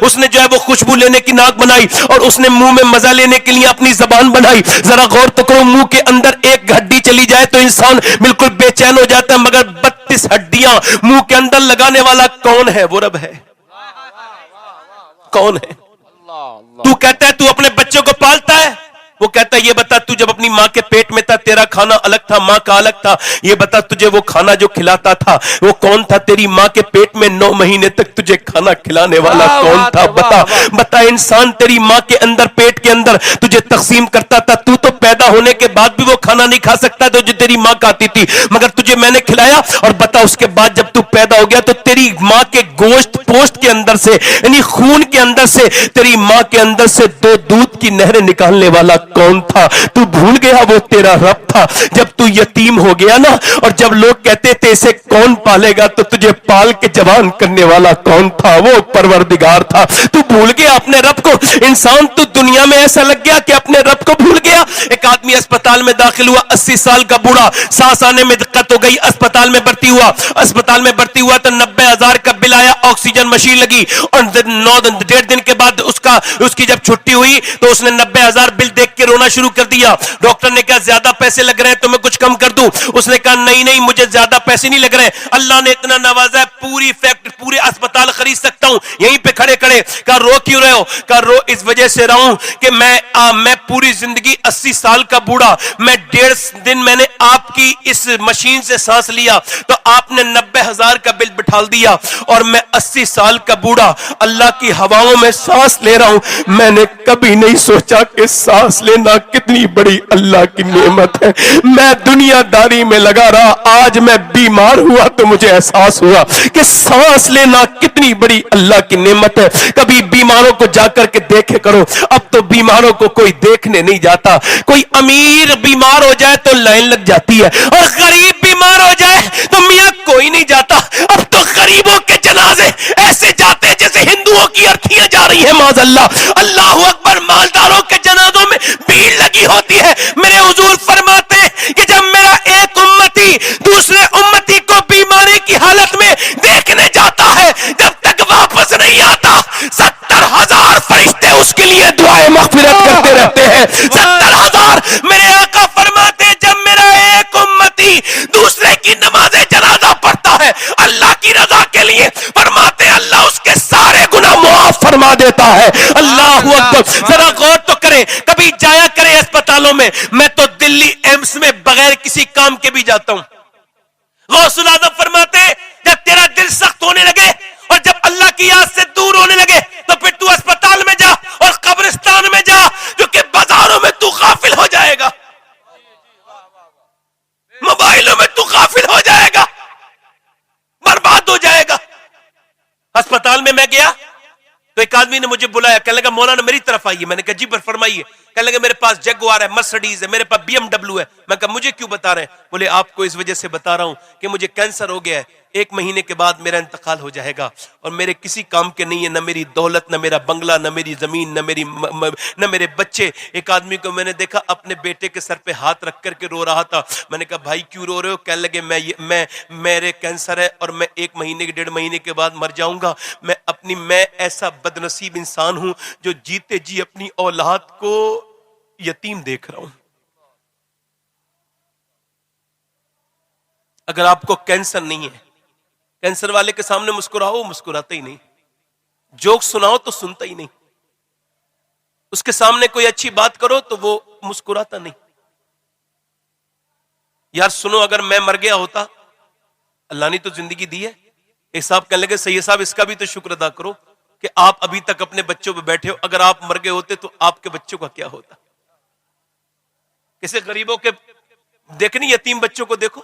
اس نے جو ہے وہ خوشبو لینے کی ناک بنائی، اور اس نے منہ میں مزہ لینے کے لیے اپنی زبان بنائی. ذرا غور تو کرو، منہ کے اندر ایک ہڈی چلی جائے تو انسان بالکل بے چین ہو جاتا ہے، مگر 32 ہڈیاں منہ کے اندر لگانے والا کون ہے؟ وہ رب ہے. کون ہے؟ تو کہتا ہے تو اپنے بچوں کو پالتا ہے، وہ کہتا ہے یہ بتا تو جب اپنی ماں کے پیٹ میں تھا تیرا کھانا الگ تھا، ماں کا الگ تھا. یہ بتا تجھے وہ کھانا جو کھلاتا تھا وہ کون تھا؟ تیری ماں کے پیٹ میں 9 مہینے تک تجھے کھانا کھلانے والا کون تھا؟ بتا انسان، تیری ماں کے اندر پیٹ کے اندر تجھے تقسیم کرتا تھا. تو پیدا ہونے کے بعد بھی وہ کھانا نہیں کھا سکتا تو جو تیری ماں کھاتی تھی، مگر تجھے میں نے کھلایا. اور بتا اس کے بعد جب تو پیدا ہو گیا تو تیری ماں کے گوشت پوشت کے اندر سے، یعنی خون کے اندر سے، تیری ماں کے اندر سے 2 دودھ کی نہریں نکالنے والا کون تھا؟ تو بھول گیا وہ تیرا رب تھا. جب تو یتیم ہو گیا نا، اور جب لوگ کہتے تھے اسے کون پالے گا، تو تجھے پال کے جوان کرنے والا کون تھا؟ وہ پروردگار تھا. تو بھول گیا اپنے رب کو. انسان تو دنیا میں ایسا لگ گیا کہ اپنے رب کو بھول گیا. ایک آدمی اسپتال میں داخل ہوا، 80 سال کا بوڑھا، سانس آنے میں دقت ہو گئی، اسپتال میں بھرتی ہوا تو 90,000 کا بل آیا. آکسیجن مشین لگی اور 1.5 دن کے بعد اس کی جب چھٹی ہوئی تو اس نے 90,000 بل دیکھ کے رونا شروع کر دیا. ڈاکٹر نے کہا زیادہ پیسے لگ رہے ہیں تو میں کچھ کم کر دوں. اس نے کہا نہیں مجھے زیادہ پیسے نہیں لگ رہے، اللہ نے اتنا نوازا ہے پورے اسپتال خرید سکتا ہوں. یہیں پہ کھڑے کہا رو کیوں رہے ہو؟ کہا رو اس وجہ سے رہا ہوں کہ میں پوری زندگی 80 سال کا بوڑھا، میں 1.5 دن میں نے آپ کی اس مشین سے سانس لیا تو آپ نے 90,000 کا بل بٹھال دیا، اور میں 80 سال کا بوڑھا اللہ کی ہواؤں میں سانس لے رہا ہوں. میں نے کبھی نہیں سوچا کہ سانس لینا کتنی بڑی اللہ کی نعمت ہے. میں دنیا داری میں لگا رہا، آج میں بیمار ہوا تو مجھے احساس ہوا کہ سانس لینا کتنی بڑی اللہ کی نعمت ہے. کبھی بیماروں کو جا کر کے دیکھے کرو. اب تو بیماروں کو کوئی دیکھنے نہیں جاتا. کوئی امیر بیمار ہو جائے تو لائن لگ جاتی ہے، اور غریب بیمار ہو جائے تو میاں کوئی نہیں جاتا. اب تو غریبوں کے جنازے ایسے جاتے ہیں جیسے ہندوؤں کی ارتھیاں جا رہی ہیں. معاذ اللہ. اللہ اکبر. مالداروں کے جنازوں میں بھیڑ لگی ہوتی ہے. میرے حضور فرماتے ہیں کہ جب میرا ایک امتی دوسرے امتی کو بیماری کی حالت میں دیکھنے جاتا ہیں 70,000. میرے آقا فرماتے ہیں جب میرا ایک امتی دوسرے کی نماز جنازہ پڑھتا ہے اللہ کی رضا کے لیے، فرماتے ہیں اللہ اس کے سارے گناہ معاف فرما دیتا ہے. اللہ اکبر. ذرا غور تو کریں، کبھی جایا کریں اسپتالوں میں. میں تو دلی ایمس میں بغیر کسی کام کے بھی جاتا ہوں. غوث الاعظم فرماتے جب تیرا دل سخت ہونے لگے اور جب اللہ کی یاد سے دور ہونے لگے تو پھر تو اسپتال میں جا اور قبرستان میں جا، کیونکہ بازاروں میں تو غافل ہو جائے گا، موبائلوں میں تو غافل ہو جائے گا، برباد ہو جائے گا. اسپتال میں گیا تو ایک آدمی نے مجھے بلایا، کہنے لگا مولانا میری طرف آئیے. میں نے کہا جی فرمائیے. کہنے لگا میرے پاس جگوار ہے، مرسڈیز ہے، میرے پاس BMW ہے. میں کہا مجھے کیوں بتا رہے ہیں؟ بولے آپ کو اس وجہ سے بتا رہا ہوں کہ مجھے کینسر ہو گیا ہے، 1 مہینے کے بعد میرا انتقال ہو جائے گا اور میرے کسی کام کے نہیں ہے، نہ میری دولت، نہ میرا بنگلہ، نہ میری زمین، نہ میرے بچے. ایک آدمی کو میں نے دیکھا اپنے بیٹے کے سر پہ ہاتھ رکھ کر کے رو رہا تھا. میں نے کہا بھائی کیوں رو رہے ہو؟ کہنے لگے میرے کینسر ہے اور میں 1 مہینے 1.5 مہینے کے بعد مر جاؤں گا. میں ایسا بدنصیب انسان ہوں جو جیتے جی اپنی اولاد کو یتیم دیکھ رہا ہوں. اگر آپ کو کینسر نہیں ہے، کینسر والے کے سامنے مسکراؤ، مسکراتا ہی نہیں. جوک سناؤ تو سنتا ہی نہیں. اس کے سامنے کوئی اچھی بات کرو تو وہ مسکراتا نہیں. یار سنو، اگر میں مر گیا ہوتا، اللہ نے تو زندگی دی ہے. ایک صاحب کہنے لگے سید صاحب اس کا بھی تو شکر ادا کرو کہ آپ ابھی تک اپنے بچوں پہ بیٹھے ہو. اگر آپ مر گئے ہوتے تو آپ کے بچوں کا کیا ہوتا؟ کسی غریبوں کے دیکھنی، یتیم بچوں کو دیکھو.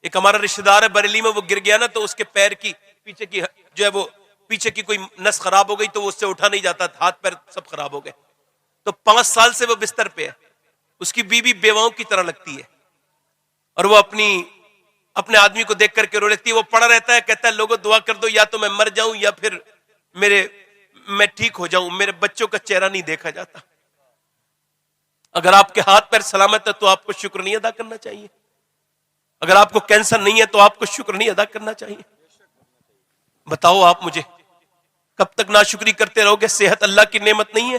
ایک ہمارا رشتہ دار ہے بریلی میں، وہ گر گیا نا تو اس کے پیر کی پیچھے کی جو ہے وہ پیچھے کی کوئی نس خراب ہو گئی تو وہ اس سے اٹھا نہیں جاتا، ہاتھ پیر سب خراب ہو گئے. تو 5 سال سے وہ بستر پہ ہے. اس کی بیوی بیواؤں کی طرح لگتی ہے اور وہ اپنے آدمی کو دیکھ کر کے رو لیتی ہے. وہ پڑا رہتا ہے، کہتا ہے لوگوں دعا کر دو یا تو میں مر جاؤں یا پھر میں ٹھیک ہو جاؤں. میرے بچوں کا چہرہ نہیں دیکھا جاتا. اگر آپ کے ہاتھ پیر سلامت ہے تو آپ کو شکر نہیں ادا کرنا چاہیے. اگر آپ کو کینسر نہیں ہے تو آپ کو شکر نہیں ادا کرنا چاہیے. بتاؤ آپ مجھے کب تک ناشکری کرتے رہو گے؟ صحت اللہ کی نعمت نہیں ہے؟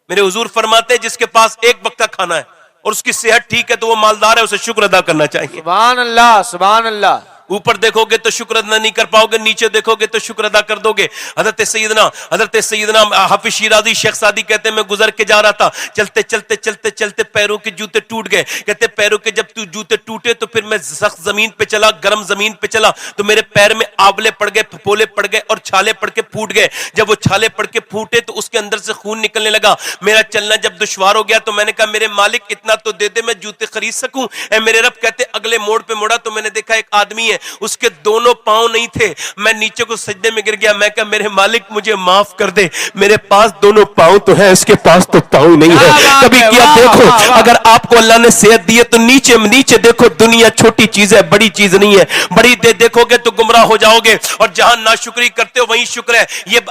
میرے حضور فرماتے ہیں جس کے پاس 1 وقت کا کھانا ہے اور اس کی صحت ٹھیک ہے تو وہ مالدار ہے، اسے شکر ادا کرنا چاہیے. سبحان اللہ، سبحان اللہ. اوپر دیکھو گے تو شکر ادا نہیں کر پاؤ گے، نیچے دیکھو گے تو شکر ادا کر دو گے. حضرت سیدنا حافظ شیرازی شیخ سعدی کہتے ہیں میں گزر کے جا رہا تھا، چلتے چلتے چلتے چلتے پیروں کے جوتے ٹوٹ گئے. کہتے پیروں کے جب جوتے ٹوٹے تو پھر میں سخت زمین پہ چلا، گرم زمین پہ چلا تو میرے پیر میں آبلے پڑ گئے، پھپولے پڑ گئے اور چھالے پڑ کے پھوٹ گئے. جب وہ چھالے پڑ کے پھوٹے تو اس کے اندر سے خون نکلنے لگا. میرا چلنا جب دشوار ہو گیا تو میں نے کہا میرے مالک اتنا تو دے دے میں جوتے خرید سکوں. اے میرے رب. کہتے اگلے موڑ پہ موڑا تو میں نے دیکھا ایک آدمی ہے، اس کے دونوں پاؤں نہیں تھے. میں نیچے کو سجدے میں گر گیا. میں کہا میرے مالک مجھے معاف کر دے، میرے پاس دونوں پاؤں تو ہیں، اس کے پاس تو پاؤں نہیں ہے. کبھی کیا دیکھو اگر آپ کو اللہ نے صحت دی ہے تو نیچے دیکھو. دنیا چھوٹی چیز ہے، بڑی چیز نہیں ہے. بڑی دیکھو گے تو گمراہ ہو جاؤ گے اور جہاں ناشکری کرتے ہو وہیں شکر ہے.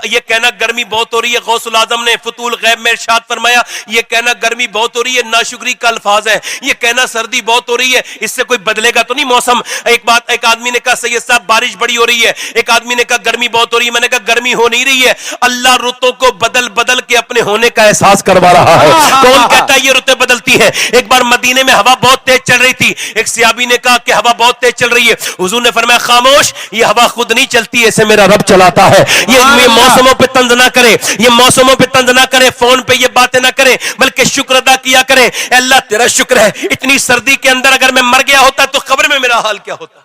یہ کہنا گرمی بہت ہو رہی ہے، غوث الاعظم نے فتول غیب میں ارشاد فرمایا یہ کہنا گرمی بہت ہو رہی ہے ناشکری کا الفاظ ہے. یہ کہنا سردی بہت ہو رہی ہے، اس سے کوئی بدلے گا تو نہیں موسم. ایک آدمی نے کہا سید صاحب بارش بڑی ہو رہی ہے. ایک آدمی نے کہا گرمی بہت ہو رہی ہے. میں نے کہا گرمی ہو نہیں رہی ہے، اللہ رتوں کو بدل کے اپنے ہونے کا احساس کروا رہا ہے. کون کہتا ہے یہ رتیں بدلتی ہیں؟ ایک بار مدینے میں ہوا بہت تیز چل رہی تھی. ایک صحابی نے کہا کہ ہوا بہت تیز چل رہی ہے. حضور نے فرمایا خاموش، یہ ہوا خود نہیں چلتی، اسے میرا رب چلاتا ہے. یہ موسموں پہ طنز نہ کرے، یہ موسموں پہ طنز نہ کرے، فون پہ یہ باتیں نہ کریں، بلکہ شکر ادا کیا کریں. اے اللہ تیرا شکر ہے اتنی سردی کے اندر اگر میں مر گیا ہوتا تو قبر میں میرا حال کیا ہوتا.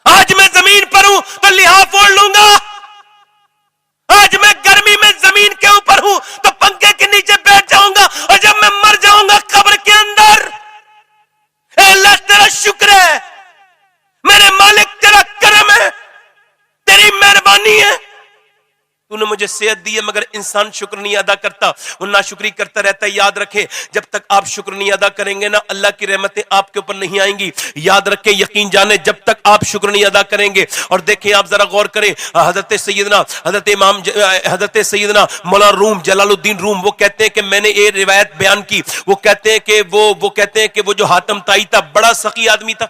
آج میں زمین پر ہوں تو لحاف اوڑھ لوں گا. آج میں گرمی میں زمین کے اوپر ہوں تو پنکھے کے نیچے بیٹھ جاؤں گا اور جب میں مر جاؤں گا قبر کے اندر اے اللہ تیرا شکر ہے، میرے مالک تیرا کرم ہے، تیری مہربانی ہے، تو نے مجھے صحت دی ہے. مگر انسان شکر نہیں ادا کرتا، وہ ناشکری کرتا رہتا ہے. یاد رکھیں جب تک آپ شکر نہیں ادا کریں گے نا اللہ کی رحمتیں آپ کے اوپر نہیں آئیں گی. یاد رکھیں، یقین جانیں جب تک آپ شکر نہیں ادا کریں گے. اور دیکھیں آپ ذرا غور کریں، حضرت سیدنا مولانا روم جلال الدین روم وہ کہتے ہیں کہ میں نے یہ روایت بیان کی، وہ کہتے ہیں کہ وہ جو حاتم طائی تھا بڑا سخی آدمی تھا.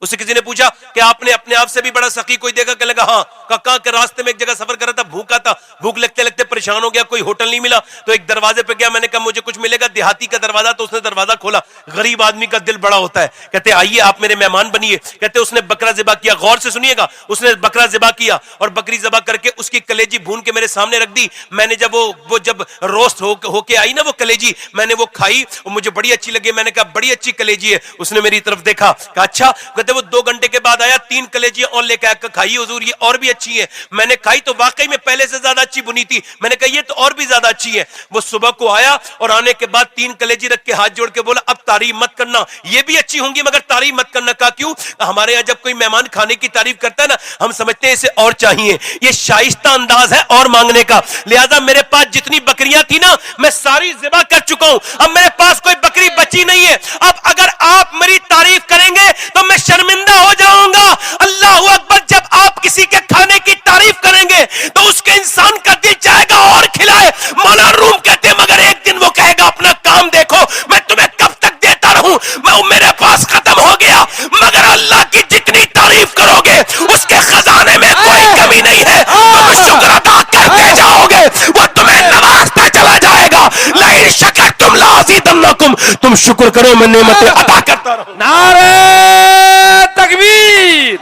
اسے کسی نے پوچھا کہ آپ نے اپنے آپ سے بھی بڑا سخی کوئی دیکھا؟ کہ لگا ہاں. کہاں کے راستے میں ایک جگہ سفر کر رہا تھا, بھوکا تھا, بھوک لگتے لگتے پریشان ہو گیا, کوئی ہوٹل نہیں ملا تو ایک دروازے پہ گیا, میں نے کہا مجھے کچھ ملے گا, دیہاتی کا دروازہ, تو اس نے دروازہ کھولا. غریب آدمی کا دل بڑا ہوتا ہے, کہتے آئیے آپ میرے مہمان بنیے. کہتے اس نے بکرا ذبح کیا, غور سے سنیے گا, اس نے بکرا ذبح کیا اور بکری ذبح کر کے اس کی کلیجی بھون کے میرے سامنے رکھ دی. میں نے جب وہ جب روسٹ ہو کے آئی نا وہ کلیجی, میں نے وہ کھائی اور مجھے بڑی اچھی لگی. میں نے کہا بڑی اچھی کلیجی ہے. اس نے میری طرف دیکھا, کہا اچھا. کہتے وہ 2 گھنٹے کے بعد آیا, 3 کلیجیاں اور لے کے آیا, کھائی حضور یہ اور بھی اچھی ہے. میں نے کھائی تو واقعی میں پہلے سے زیادہ اچھی بنی تھی. میں نے کہا یہ تو اور بھی زیادہ اچھی ہے. وہ صبح کو آیا اور آنے کے بعد 3 کلیجی رکھ کے ہاتھ جوڑ کے بولا اب تعریف مت کرنا, یہ بھی اچھی ہوں گی مگر تعریف مت کرنا. کہا کیوں؟ ہمارے یہاں جب کوئی مہمان کھانے کی تعریف کرتا ہے نا, ہم سمجھتے ہیں اسے اور چاہیے. یہ شائستہ انداز ہے اور مانگنے کا. لہذا میرے پاس جتنی بکریاں تھی نا میں ساری ذبح کر چکا ہوں, اب میرے پاس کوئی بکری بچی نہیں ہے. اب اگر آپ میری تعریف کریں گے تو میں شرمندہ ہو جاؤں گا. اللہ اکبر. جب آپ کسی کے کھانے کی تعریف کریں گے تو اس کے انسان کا دل چاہے گا اور کھلائے. مولانا روم کہتے ہیں مگر ایک دن وہ کہے گا اپنا کام دیکھو, میں تمہیں کب تک دیتا رہوں, میں میرے پاس ختم ہو گیا. مگر اللہ کی جتنی تعریف کرو گے اس کے خزانے میں کوئی کمی نہیں ہے. تم شکر ادا کرتے جاؤ گے, وہ تمہیں نوازتا چلا جائے گا. لئن شکرتم لازیدنکم. تم شکر کرو میں نعمتیں عطا کرتا رہوں. نعرہ تکبیر,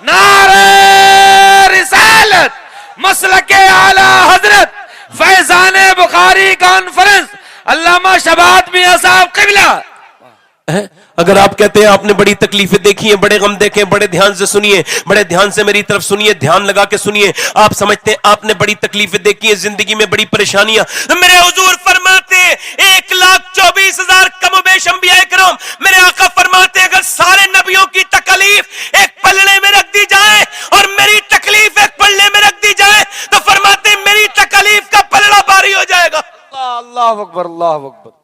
نعرہ رسالت, مسلک اعلی حضرت فیضان بخاری کانفرنس, علامہ شبات بن صاحب قبلہ. اگر آپ کہتے ہیں آپ نے بڑی تکلیفیں دیکھی ہیں, بڑے غم دیکھے ہیں, بڑے دھیان سے سنیے, بڑے دھیان سے میری طرف سنیے, دھیان لگا کے سنیے. آپ سمجھتے ہیں آپ نے بڑی تکلیفیں دیکھی ہیں, زندگی میں بڑی پریشانیاں. میرے حضور فرماتے 1,24,000 کم و بیش انبیاء کرام, میرے آقا فرماتے اگر سارے نبیوں کی تکلیف ایک پلڑے میں رکھ دی جائے اور میری تکلیف ایک پلڑے میں رکھ دی جائے تو فرماتے میری تکلیف کا پلڑا بھاری ہو جائے گا. اللہ اکبر, اللہ اکبر.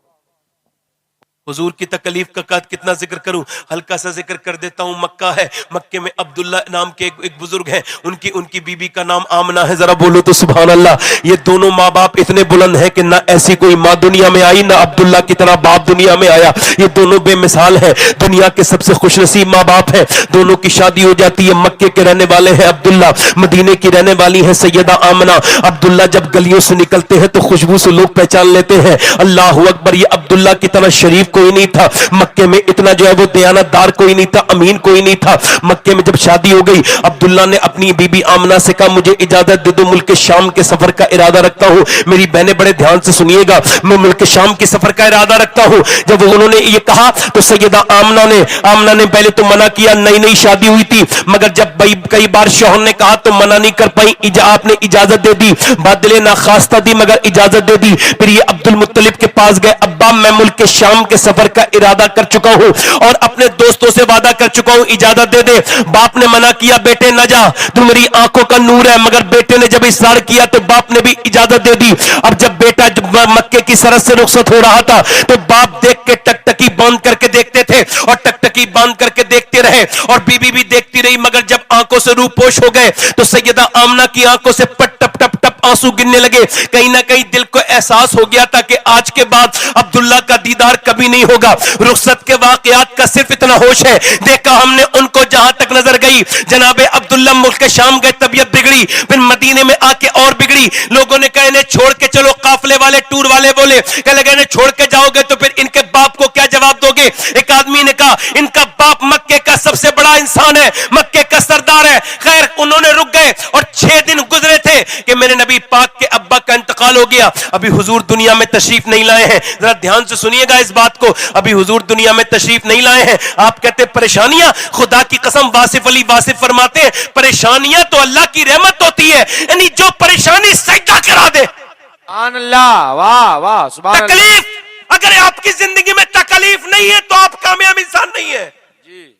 حضور کی تکلیف کا قد کتنا ذکر کروں, ہلکا سا ذکر کر دیتا ہوں. مکہ ہے, مکے میں عبداللہ نام کے ایک بزرگ ہیں, ان کی بیوی کا نام آمنہ ہے. ذرا بولو تو سبحان اللہ. یہ دونوں ماں باپ اتنے بلند ہیں کہ نہ ایسی کوئی ماں دنیا میں آئی, نہ عبداللہ کی طرح باپ دنیا میں آیا. یہ دونوں بے مثال ہیں, دنیا کے سب سے خوش نصیب ماں باپ ہیں. دونوں کی شادی ہو جاتی ہے. مکے کے رہنے والے ہیں عبداللہ, مدینے کی رہنے والی ہیں سیدہ آمنہ. عبداللہ جب گلیوں سے نکلتے ہیں تو خوشبو سے لوگ پہچان لیتے ہیں. اللہ اکبر. یہ عبداللہ کی طرح شریف کوئی نہیں تھا مکے میں, اتنا جو ہے وہ دیانت دار کوئی نہیں تھا, امین کوئی نہیں تھا. مکے میں جب شادی ہو گئی, عبداللہ نے اپنی بی بی آمنہ سے کہا مجھے اجازت دے دو, ملک شام کے سفر کا ارادہ رکھتا ہوں. میری بہنیں بڑے دھیان سے سنیے گا, میں ملک شام کے سفر کا ارادہ رکھتا ہوں. جب انہوں نے یہ کہا تو سیدہ آمنہ نے پہلے تو منع کیا, نئی شادی ہوئی تھی, مگر جب کئی بار شوہر نے کہا تو منع نہیں کر پائی. آپ نے اجازت دے دی, بدلے ناخواستہ دی مگر اجازت دے دی. پھر یہ عبد المطلب کے پاس گئے, ابا میں ملک شام کے سفر کا ارادہ کر چکا ہوں اور اپنے دوستوں سے وعدہ کر چکا ہوں, اجازت دے دے. باپ نے منع کیا, بیٹے نہ جا, تو میری آنکھوں کا نور ہے. مگر بیٹے نے جب اصرار کیا تو باپ نے بھی اجازت دے دی. اب جب بیٹا مکے کی سرحد سے رخصت ہو رہا تھا تو باپ دیکھ کے ٹکٹکی باندھ کر کے دیکھتے تھے اور ٹکٹکی باندھ کر کے دیکھتے رہے اور بیوی بھی دیکھتی رہی. مگر جب آنکھوں سے روپوش ہو گئے تو سیدہ آمنہ کی آنکھوں سے پٹ ٹپ ٹپ ٹپ آنسو گرنے لگے. کہیں نہ کہیں دل کو احساس ہو گیا تھا کہ آج کے بعد عبداللہ کا دیدار کبھی نہیں ہوگا. رخصت کے واقعات کا صرف اتنا ہوش ہے, دیکھا ہم نے ان کو جہاں تک نظر گئی. جناب عبداللہ ملک شام گئے, طبیعت بگڑی, پھر مدینے میں آ کے اور بگڑی. لوگوں نے کہا انہیں چھوڑ کے چلو, قافلے والے ٹور والے بولے کہ لگے انہیں چھوڑ کے جاؤ گے تو پھر ان کے باپ کو کیا جواب دو گے. ایک آدمی نے کہا ان کا باپ مکے کا سب سے بڑا انسان ہے, مکے کا سردار ہے. خیر انہوں نے رک گئے اور 6 دن گزرے تھے کہ میرے نبی پاک کے ابا کا انتقال ہو گیا. ابھی حضور دنیا میں تشریف نہیں لائے ہیں. ذرا دھیان سے سنیے گا اس بات کو, ابھی حضور دنیا میں تشریف نہیں لائے ہیں. آپ کہتے پریشانیاں, خدا کی قسم واصف علی واصف فرماتے ہیں پریشانیاں تو اللہ کی رحمت ہوتی ہے, یعنی جو پریشانی سجدہ کرا دے. سبحان اللہ, واہ واہ, سبحان اللہ. تکلیف, اگر آپ کی زندگی میں تکلیف نہیں ہے تو آپ کامیاب انسان نہیں ہے. جی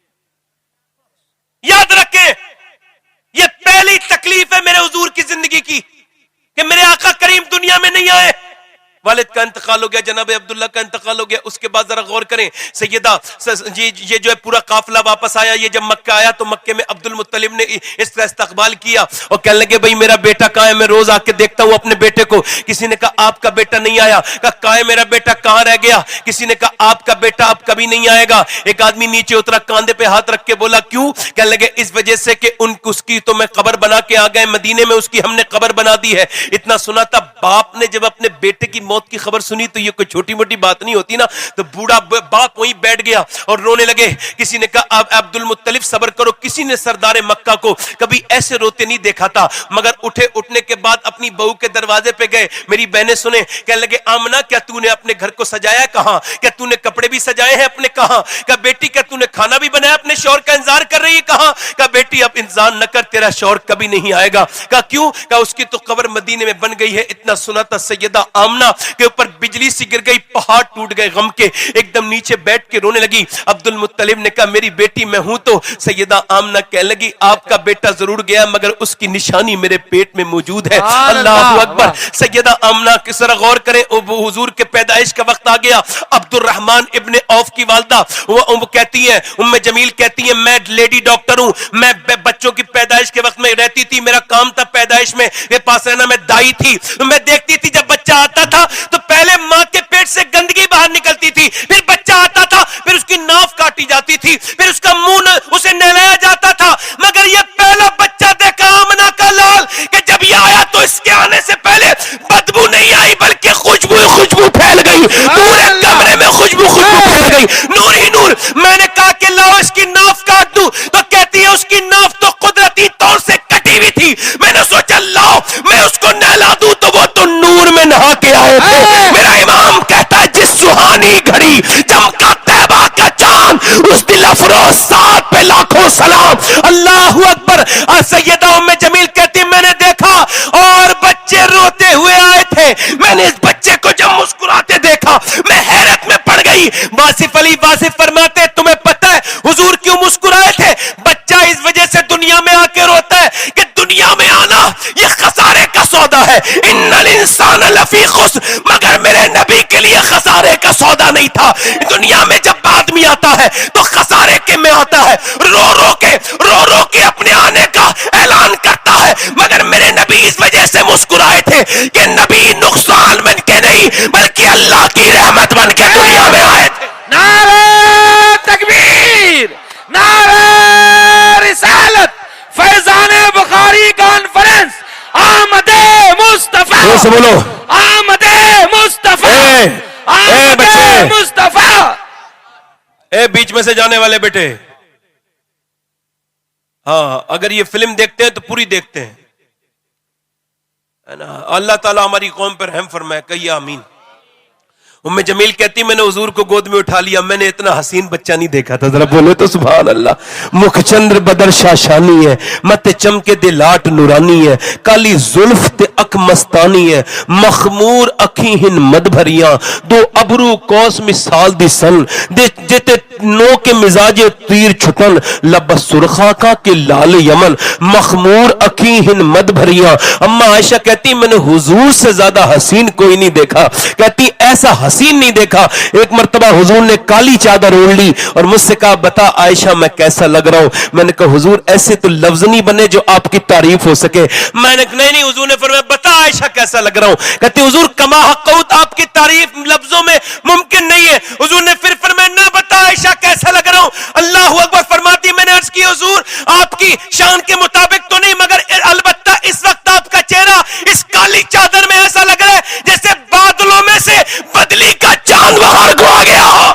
یاد رکھیں یہ پہلی تکلیف ہے میرے حضور کی زندگی کی کہ میرے آقا کریم دنیا میں نہیں آئے, والد کا انتقال ہو گیا, جناب عبداللہ کا انتقال ہو گیا. اس کے بعد ذرا غور کریں, سیدہ یہ جو ہے پورا قافلہ واپس آیا. یہ جب مکہ آیا تو مکے میں عبد المطلب نے اس کا استقبال کیا اور کہنے لگے بھائی میرا بیٹا کہاں ہے, میں روز آ کے دیکھتا ہوں اپنے بیٹے کو. کسی نے کہا آپ کا بیٹا نہیں آیا, کہا کہاں ہے میرا بیٹا, کہاں رہ گیا. کسی نے کہا آپ کا بیٹا اب کبھی نہیں آئے گا. ایک آدمی نیچے اترا, کاندھے پہ ہاتھ رکھ کے بولا کیوں؟ کہنے لگے اس وجہ سے کہ اس کی تو میں قبر بنا کے آ گئے, مدینے میں اس کی ہم نے قبر بنا دی ہے. اتنا سنا تھا. باپ نے جب اپنے بیٹے کی موت کی خبر سنی تو یہ کوئی چھوٹی موٹی بات نہیں ہوتی نا, تو بوڑھا باپ وہیں بیٹھ گیا اور رونے لگے. کسی نے کہا عبد المطلب صبر کرو. کسی نے سردار مکہ کو کبھی ایسے روتے نہیں دیکھا تھا, مگر اٹھنے کے بعد اپنی بہو کے دروازے پہ گئے. میری بہنیں سنیں, کہنے لگے آمنہ کیا تو نے اپنے گھر کو سجایا؟ کہاں. کیا تو نے کپڑے بھی سجائے ہیں اپنے؟ کہاں. کہا بیٹی کیا تو نے کھانا بھی بنایا؟ اپنے شوہر کا انتظار کر رہی ہے؟ کہاں. کہا بیٹی اب انتظار نہ کر, تیرا شوہر کبھی نہیں آئے گا. کہا کیوں؟ کہا اس کی تو قبر مدینے میں بن گئی ہے. اتنا سنا تھا سیدہ آمنہ کے اوپر بجلی سی گر گئی, پہاڑ ٹوٹ گئے غم کے, ایک دم نیچے بیٹھ کے رونے لگی. عبد المطلب نے کہا میری بیٹی میں ہوں. تو سیدہ آمنہ کہنے لگی آپ کا بیٹا ضرور گیا مگر اس کی نشانی میرے پیٹ میں موجود ہے. اللہ اکبر. سیدہ آمنہ کس طرح غور کریں, حضور کے پیدائش کا وقت آ گیا. عبد الرحمن ابن عوف کی والدہ وہ کہتی ہیں, ام جمیل کہتی ہیں میں لیڈی ڈاکٹر ہوں, میں بچوں کی پیدائش کے وقت میں رہتی تھی, میرا کام تھا پیدائش میں یہ پاس رہنا, میں دائی تھی. میں دیکھتی تھی جب بچہ آتا تھا تو پہلے ماں کے پیٹ سے گندگی باہر نکلتی تھی, پھر بچہ آتا تھا, پھر اس کی ناف کاٹی جاتی تھی, پھر اس کا منہ اسے نہلایا جاتا تھا. مگر یہ پہلا بچہ دیکھا آمنہ کا لال کہ جب یہ آیا تو اس کے آنے سے پہلے بدبو نہیں آئی بلکہ خوشبو پھیل گئی. پورے کمرے میں خوشبو پھیل گئی, نور ہی نور. میں نے کہا کہ لاؤ اس کی ناف کاٹ دوں, تو کہتی ہے اس کی ناف تو قدرتی طور سے کٹی ہوئی تھی. میں نے سوچا لاؤ میں اس کو نہلا دوں, تو وہ تو نور میں نہا کے آئے تھے. میرا امام کہتا ہے جس سہانی گھڑی چمکا طیبہ کا چاند, اس دل افروز ساتھ پہ لاکھوں سلام. اللہ اکبر. سیدہ ام جمیل کہتی میں نے دیکھا اور بچے روتے ہوئے آئے تھے. میں نے اس بچے کو جب مسکراتے دیکھا میں حیرت میں پڑ گئی. واصف علی واصف فرماتے تمہیں پتہ ہے حضور کیوں مسکرائے تھے؟ بچہ اس وجہ سے دنیا میں آ کے روتا ہے کہ دنیا میں آنا یہ خسارے کا سودا ہے. ان الانسان لفی خسر, مگر میرے نبی کے لیے خسارے کا سودا نہیں تھا. دنیا میں جب آدمی آتا ہے تو خسارے کے میں آتا ہے, رو رو کے اپنے آنے کا اعلان کرتا ہے. مگر میرے نبی اس وجہ سے مسکرائے تھے کہ نبی نقصان بن کے نہیں بلکہ اللہ کی رحمت بن کے دنیا میں آئے تھے. نعرہ تکبیر, نعرہ رسالت, فیضان بخاری کانفرنس, آمد مصطفیٰ, سے بولو آمد مصطفیٰ, آمد مصطفیٰ. اے بیچ میں سے جانے والے بیٹے, ہاں اگر یہ فلم دیکھتے ہیں تو پوری دیکھتے ہیں اللہ تعالیٰ ہماری قوم پر رحم فرمائے, کہیے آمین. ام جمیل کہتی میں نے حضور کو گود میں اٹھا لیا, میں نے اتنا حسین بچہ نہیں دیکھا تھا. ذرا بولے تو سبحان اللہ. مکھ چندر بدر شاشانی ہے, مت چمکے دے لاٹ نورانی ہے, کالی زلف تے اک مستانی ہے, مخمور اکھی ہن مد بھریاں, دو ابرو کوس مثال دی سن, جتے نو کے مزاج تیر چھٹن, لب سرخا کا کہ لال یمن, مخمور اکھی ہن مد بھریاں. اما عائشہ کہتی میں نے حضور سے زیادہ حسین کوئی نہیں دیکھا. کہتی ایسا حسین نہیں دیکھا. ایک مرتبہ حضور نے کالی چادر اوڑھ لی اور مجھ سے کہا بتا عائشہ میں کیسا لگ رہا ہوں. میں نے کہا حضور ایسے تو لفظ نہیں بنے جو آپ کی تعریف ہو سکے. میں نے نہیں حضور نے فرمایا بتا عائشہ کیسا لگ رہا ہوں. کہتی حضور کما حقوت آپ کی تعریف لفظوں میں ممکن نہیں ہے. حضور نے پھر فرمایا نہ بتا عائشہ کیسا لگ رہا ہوں. اللہ اکبر. فرماتی میں نے عرض کی حضور آپ کی شان کے مطابق تو نہیں, مگر البتہ اس وقت آپ کا چہرہ اس کالی چادر میں ایسا لگ رہا ہے جیسے بادلوں میں سے بدلی کا چاند باہر کو آ گیا ہو.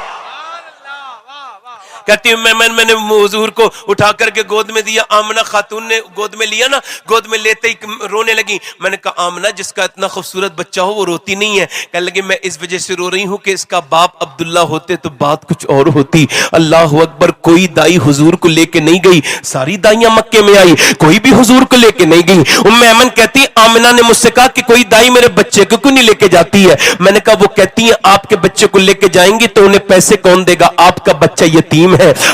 کہتی ہوں میں نے حضور کو اٹھا کر کے گود میں دیا. آمنہ خاتون نے گود میں لیا نا, گود میں لیتے ہی رونے لگی. میں نے کہا آمنہ جس کا اتنا خوبصورت بچہ ہو وہ روتی نہیں ہے. کہنے لگی میں اس وجہ سے رو رہی ہوں کہ اس کا باپ عبداللہ ہوتے تو بات کچھ اور ہوتی. اللہ اکبر. کوئی دائی حضور کو لے کے نہیں گئی, ساری دائیاں مکے میں آئی, کوئی بھی حضور کو لے کے نہیں گئی. ام ایمن کہتی آمنہ نے مجھ سے کہا کہ کوئی دائی میرے بچے کو کیوں نہیں لے کے جاتی ہے. میں نے کہا وہ کہتی ہیں آپ کے بچے کو لے کے جائیں گی تو انہیں پیسے کون دے گا, آپ کا بچہ یتیم ہے.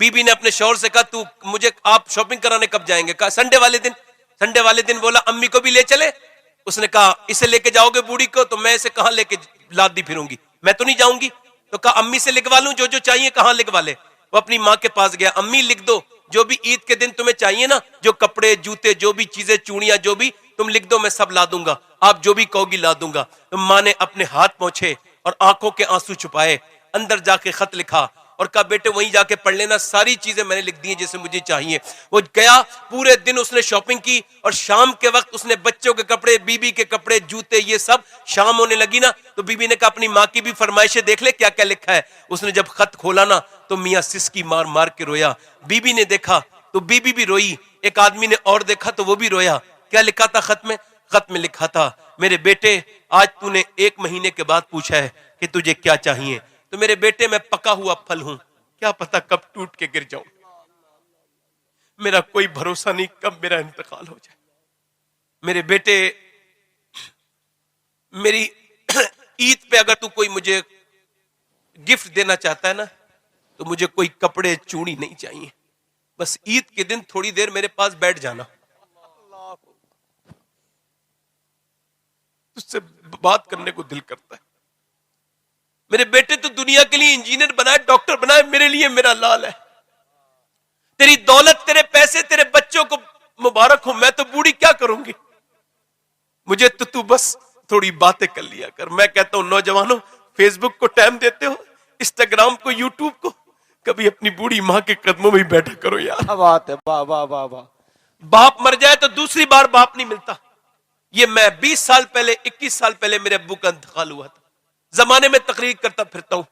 بی نے اپنے شوہر سے کہا مجھے آپ شاپنگ کرانے کب جائیں گے؟ کہا سنڈے والے دن بولا امی کو بھی لے چلے؟ اس نے کہا اسے لے کے جاؤ گے بوڑھی کو تو میں اسے کہاں لے کے لاد دی پھروں گی، میں تو نہیں جاؤں گی۔ تو کہا امی سے لکھوا لوں جو چاہیے؟ کہاں لکھوا لے؟ وہ اپنی ماں کے پاس گیا، امی لکھ دو جو بھی عید کے دن تمہیں چاہیے نا، جو کپڑے جوتے جو بھی چیزیں چوڑیاں جو بھی تم لکھ دو، میں سب لا دوں گا، آپ جو بھی کہو گی لا دوں گا۔ تو ماں نے اپنے ہاتھ پہنچے اور آنکھوں کے آنسو چھپائے، اندر جا کے خط لکھا اور کہا بیٹے وہیں جا کے پڑھ لینا، ساری چیزیں میں نے لکھ دی ہیں جیسے مجھے چاہیے۔ وہ گیا، پورے دن اس نے شاپنگ کی اور شام کے وقت اس نے بچوں کے کپڑے، بی کے کپڑے، جوتے، یہ سب شام ہونے لگی نا تو بی نے کہا اپنی ماں کی بھی فرمائشیں دیکھ لے کیا کیا لکھا ہے۔ اس نے جب خط کھولا نا تو میاں سسکی مار مار کے رویا، بی نے دیکھا تو بی بھی روئی، ایک آدمی نے اور دیکھا تو وہ بھی رویا۔ کیا لکھا تھا خط میں؟ خط میں لکھا تھا میرے بیٹے آج تو نے 1 مہینے کے بعد پوچھا ہے کہ تجھے کیا چاہیے، تو میرے بیٹے میں پکا ہوا پھل ہوں، کیا پتا کب ٹوٹ کے گر جاؤں، میرا کوئی بھروسہ نہیں کب میرا انتقال ہو جائے۔ میرے بیٹے میری عید پہ اگر تو کوئی مجھے گفٹ دینا چاہتا ہے نا تو مجھے کوئی کپڑے چوڑی نہیں چاہیے، بس عید کے دن تھوڑی دیر میرے پاس بیٹھ جانا، اس سے بات کرنے کو دل کرتا ہے۔ میرے بیٹے تو دنیا کے لیے انجینئر بنائے، ڈاکٹر بنائے، میرے لیے میرا لال ہے۔ تیری دولت، تیرے پیسے، تیرے بچوں کو مبارک ہو، میں تو بوڑھی کیا کروں گی، مجھے تو بس تھوڑی باتیں کر لیا کر۔ میں کہتا ہوں نوجوانوں، فیس بک کو ٹائم دیتے ہو، انسٹاگرام کو، یوٹیوب کو، کبھی اپنی بوڑھی ماں کے قدموں میں بیٹھا کرو یار۔ کیا بات ہے، واہ واہ واہ واہ۔ باپ مر جائے تو دوسری بار باپ نہیں ملتا۔ یہ میں 20 سال پہلے 21 سال پہلے میرے ابو کا انتقال ہوا تھا، زمانے میں تقریر کرتا پھرتا ہوں،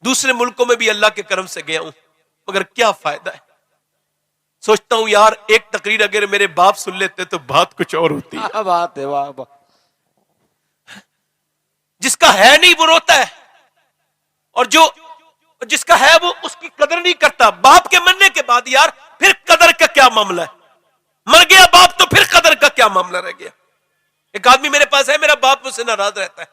دوسرے ملکوں میں بھی اللہ کے کرم سے گیا ہوں، مگر کیا فائدہ ہے۔ سوچتا ہوں یار ایک تقریر اگر میرے باپ سن لیتے تو بات کچھ اور ہوتی ہے۔ کیا بات ہے، واہ واہ۔ جس کا ہے نہیں وہ روتا ہے، اور جس کا ہے وہ اس کی قدر نہیں کرتا۔ باپ کے مرنے کے بعد یار پھر قدر کا کیا معاملہ ہے، مر گیا باپ تو پھر قدر کا کیا معاملہ رہ گیا۔ ایک آدمی میرے پاس ہے، میرا باپ مجھ سے ناراض رہتا ہے،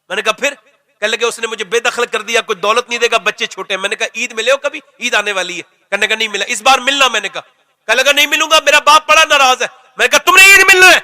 میں نے کہا پھر؟ کہنے لگے اس نے مجھے بے دخل کر دیا، کوئی دولت نہیں دے گا، بچے چھوٹے ہیں۔ میں نے کہا عید ملے ہو کبھی؟ عید آنے والی ہے۔ کہنے کا نہیں ملا، اس بار ملنا۔ میں نے کہا لگا نہیں ملوں گا، میرا باپ بڑا ناراض ہے۔ میں نے کہا تم نے عید ملنا ہے؟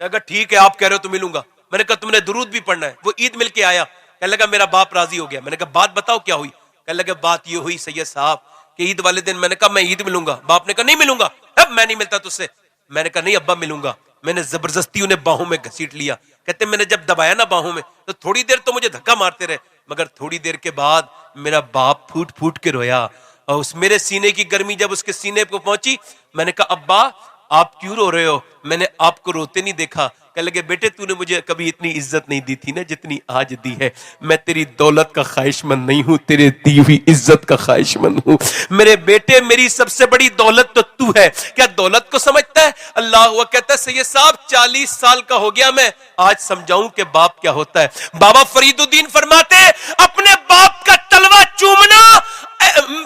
کہا ٹھیک ہے آپ کہہ رہے ہو تو ملوں گا۔ میں نے کہا تم نے درود بھی پڑھنا ہے۔ وہ عید مل کے آیا، کہنے لگا میرا باپ راضی ہو گیا۔ میں نے کہا بات بتاؤ کیا ہوئی؟ کہنے لگا بات یہ ہوئی سید صاحب کہ عید والے دن میں نے کہا میں عید ملوں گا، باپ نے کہا نہیں ملوں گا، اب میں نہیں ملتا تجھ سے۔ میں نے کہا نہیں ابا ملوں گا۔ میں نے زبردستی انہیں باہوں میں گھسیٹ لیا، کہتے میں نے جب دبایا نا باہوں میں تو تھوڑی دیر تو مجھے دھکا مارتے رہے، مگر تھوڑی دیر کے بعد میرا باپ پھوٹ پھوٹ کے رویا، اور اس میرے سینے کی گرمی جب اس کے سینے کو پہنچی، میں نے کہا ابا آپ کیوں رو رہے ہو؟ میں نے آپ کو روتے نہیں دیکھا۔ کہنے لگے بیٹے تو نے مجھے کبھی اتنی عزت نہیں دی تھی نا جتنی آج دی ہے، میں تیری دولت کا خواہش مند نہیں ہوں، تیرے دی ہوئی عزت کا خواہش مند ہوں۔ میرے بیٹے میری سب سے بڑی دولت تو ہے، کیا دولت کو سمجھتا ہے؟ اللہ ہوا کہتا ہے سید صاحب 40 سال کا ہو گیا میں، آج سمجھاؤں کہ باپ کیا ہوتا ہے۔ بابا فرید الدین فرماتے اپنے باپ کا تلوہ چومنا،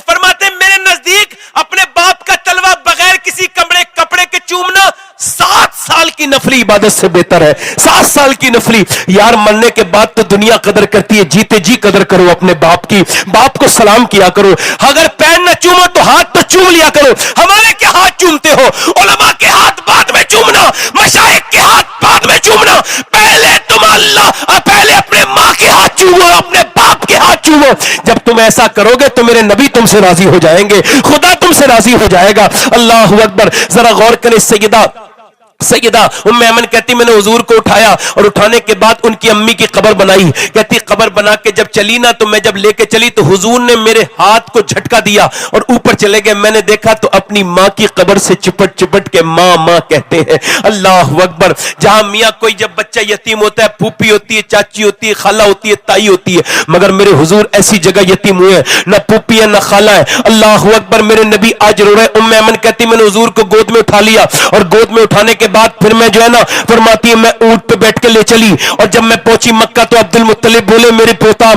فرماتے میرے نزدیک اپنے باپ کا تلوہ بغیر کسی کپڑے کے چومنا 7 سال کی نفلی عبادت سے بہتر ہے۔ 7 سال کی نفلی یار، مرنے کے بعد تو دنیا قدر کرتی ہے، جیتے جی قدر کرو اپنے باپ کی، باپ کو سلام کیا کرو، اگر پیر نہ چومو تو ہاتھ تو چوم لیا کرو۔ ہمارے کے ہاتھ چومتے ہو، علماء کے ہاتھ بعد میں چومنا، مشائخ کے ہاتھ بعد میں چومنا، پہلے تم اللہ اور پہلے اپنے ماں کے ہاتھ چومو، اپنے باپ کے ہاتھ چومو۔ جب تم ایسا کرو گے تو میرے نبی تم سے راضی ہو جائیں گے، خدا تم سے راضی ہو جائے گا۔ اللہ اکبر۔ ذرا غور کریں، سیدہ ام ایمن کہتی میں نے حضور کو اٹھایا اور اٹھانے کے بعد ان کی امی کی قبر بنائی، کہتی قبر بنا کے جب چلی نا تو میں جب لے کے چلی تو حضور نے میرے ہاتھ کو جھٹکا دیا اور اوپر چلے گئے، میں نے دیکھا تو اپنی ماں کی قبر سے چپٹ چپٹ کے ماں ماں کہتے ہیں۔ اللہ اکبر۔ جہاں میاں کوئی جب بچہ یتیم ہوتا ہے، پھوپھی ہوتی ہے، چاچی ہوتی ہے، خالہ ہوتی ہے، تائی ہوتی ہے، مگر میرے حضور ایسی جگہ یتیم ہوئے ہیں، نہ پھوپھی ہے نہ خالہ ہے۔ اللہ اکبر۔ میرے نبی آج رو رہے، ام ایمن کہتی میں نے حضور کو گود میں اٹھا لیا اور گود میں اٹھانے کے بعد پھر میں جو ہے نا فرماتی ہے میں اونٹ پہ بیٹھ کے لے چلی، اور جب میں پہنچی مکہ تو عبد المطلب بولے میرا پوتا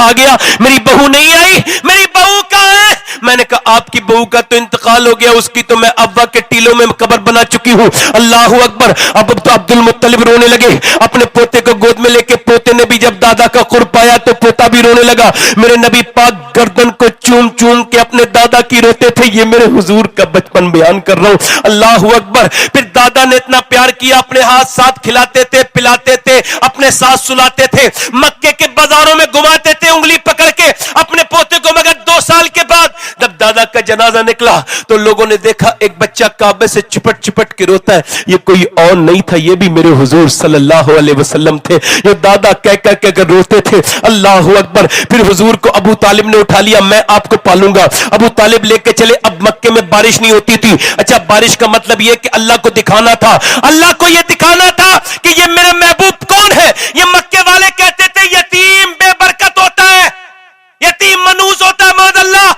آ گیا، میری بہو نہیں آئی، میری بہو کہاں ہے؟ میں نے کہا آپ کی بہو کا تو انتقال ہو گیا، اس کی تو میں ابا کے ٹیلوں میں قبر بنا چکی ہوں۔ اللہ اکبر۔ اب تو عبد المطلب رونے لگے، اپنے پوتے کو گود میں لے کے پوتے نے بھی جب دادا کا قرب پایا تو پوتا بھی رونے لگا. میرے نبی پاک گردن کو چوم چوم کے اپنے دادا کی روتے تھے. یہ میرے حضور کا بچپن بیان کر رہا ہوں. اللہ اکبر. پھر دادا نے اتنا پیار کیا, اپنے ہاتھ ساتھ کھلاتے تھے, پلاتے تھے, اپنے ساتھ سلاتے تھے, مکے کے بازاروں میں گھماتے تھے انگلی پکڑ کے اپنے پوتے کو. مگر 2 سال کے بعد جب دادا کا جنازہ نکلا تو لوگوں نے دیکھا ایک بچہ کعبے سے چپٹ چپٹ کے روتا ہے. یہ کوئی اور نہیں تھا, یہ بھی میرے حضور صلی اللہ علیہ وسلم تھے. یہ دادا کہہ کہہ کے روتے تھے. اللہ اکبر. پھر حضور کو ابو طالب نے اٹھا لیا, میں آپ کو پالوں گا. ابو طالب لے کے چلے. اب مکے میں بارش نہیں ہوتی تھی. اچھا, بارش کا مطلب یہ کہ اللہ کو دکھانا تھا, اللہ کو یہ دکھانا تھا کہ یہ میرے محبوب کون ہے. یہ مکے والے کہتے تھے یتیم بے برکت ہوتا ہے, یتیم منوس ہوتا ہے, معاذ اللہ.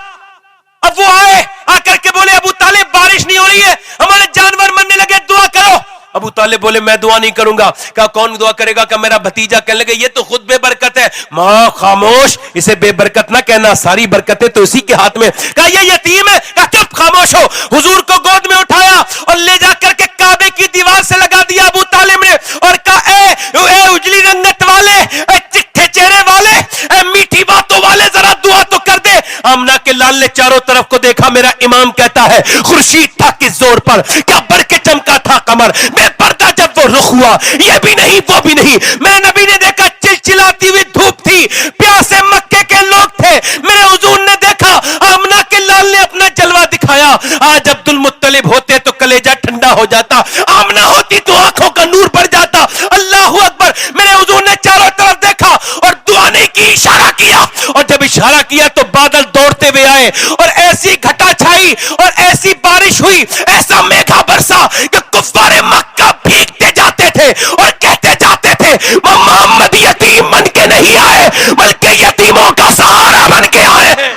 اب وہ آئے, آ کر کے بولے ابو طالب بارش نہیں ہو رہی ہے, ہمارے جانور مرنے لگے, دعا کرو. ابو طالب بولے میں دعا نہیں کروں گا. کہا کون دعا کرے گا؟ کہ میرا بھتیجا. کہنے لگے یہ تو خود بے برکت ہے. ماں خاموش, اسے بے برکت نہ کہنا, ساری برکتیں تو اسی کے ہاتھ میں. کہا یہ یتیم ہے. کہا چپ, خاموش ہو. حضور کو گود میں اٹھایا اور لے جا کر کے کعبے کی دیوار سے لگا دیا ابو طالب نے, اور کہا اے اجلی رنگت والے, اے چٹھے چہرے والے, اے میٹھی باتوں والے, ذرا دعا تو کر دے. آمنہ کے لال نے چاروں طرف کو دیکھا. میرا امام کہتا ہے خورشید تھا کس زور پر, کیا بڑھ کے چمکا تھا قمر, بے پردہ جب وہ رخ ہوا, یہ بھی نہیں وہ بھی نہیں. میرے نبی نے دیکھا چلچلاتی ہوئی دھوپ تھی, پیاسے مکے کے لوگ تھے. میرے حضور نے دیکھا آمنہ کے لال نے اپنا جلوہ دکھایا. آج عبد المطلب ہوتے تو کلیجہ ٹھنڈا ہو جاتا, آمنہ ہوتی تو آنکھوں کا نور بڑھ جاتا. اللہ اکبر. میرے حضور نے چاروں طرف دیکھا اور دعا نہیں کی, اشارہ کیا. اور جب اشارہ کیا تو بادل دوڑتے ہوئے آئے اور ایسی گھٹا چھائی اور ایسی بارش ہوئی, ایسا میگھا برسا کہ کفار مکہ بھیگتے جاتے تھے اور کہتے جاتے تھے محمد یتیم بن کے نہیں آئے بلکہ یتیموں کا سہارا بن کے آئے ہیں.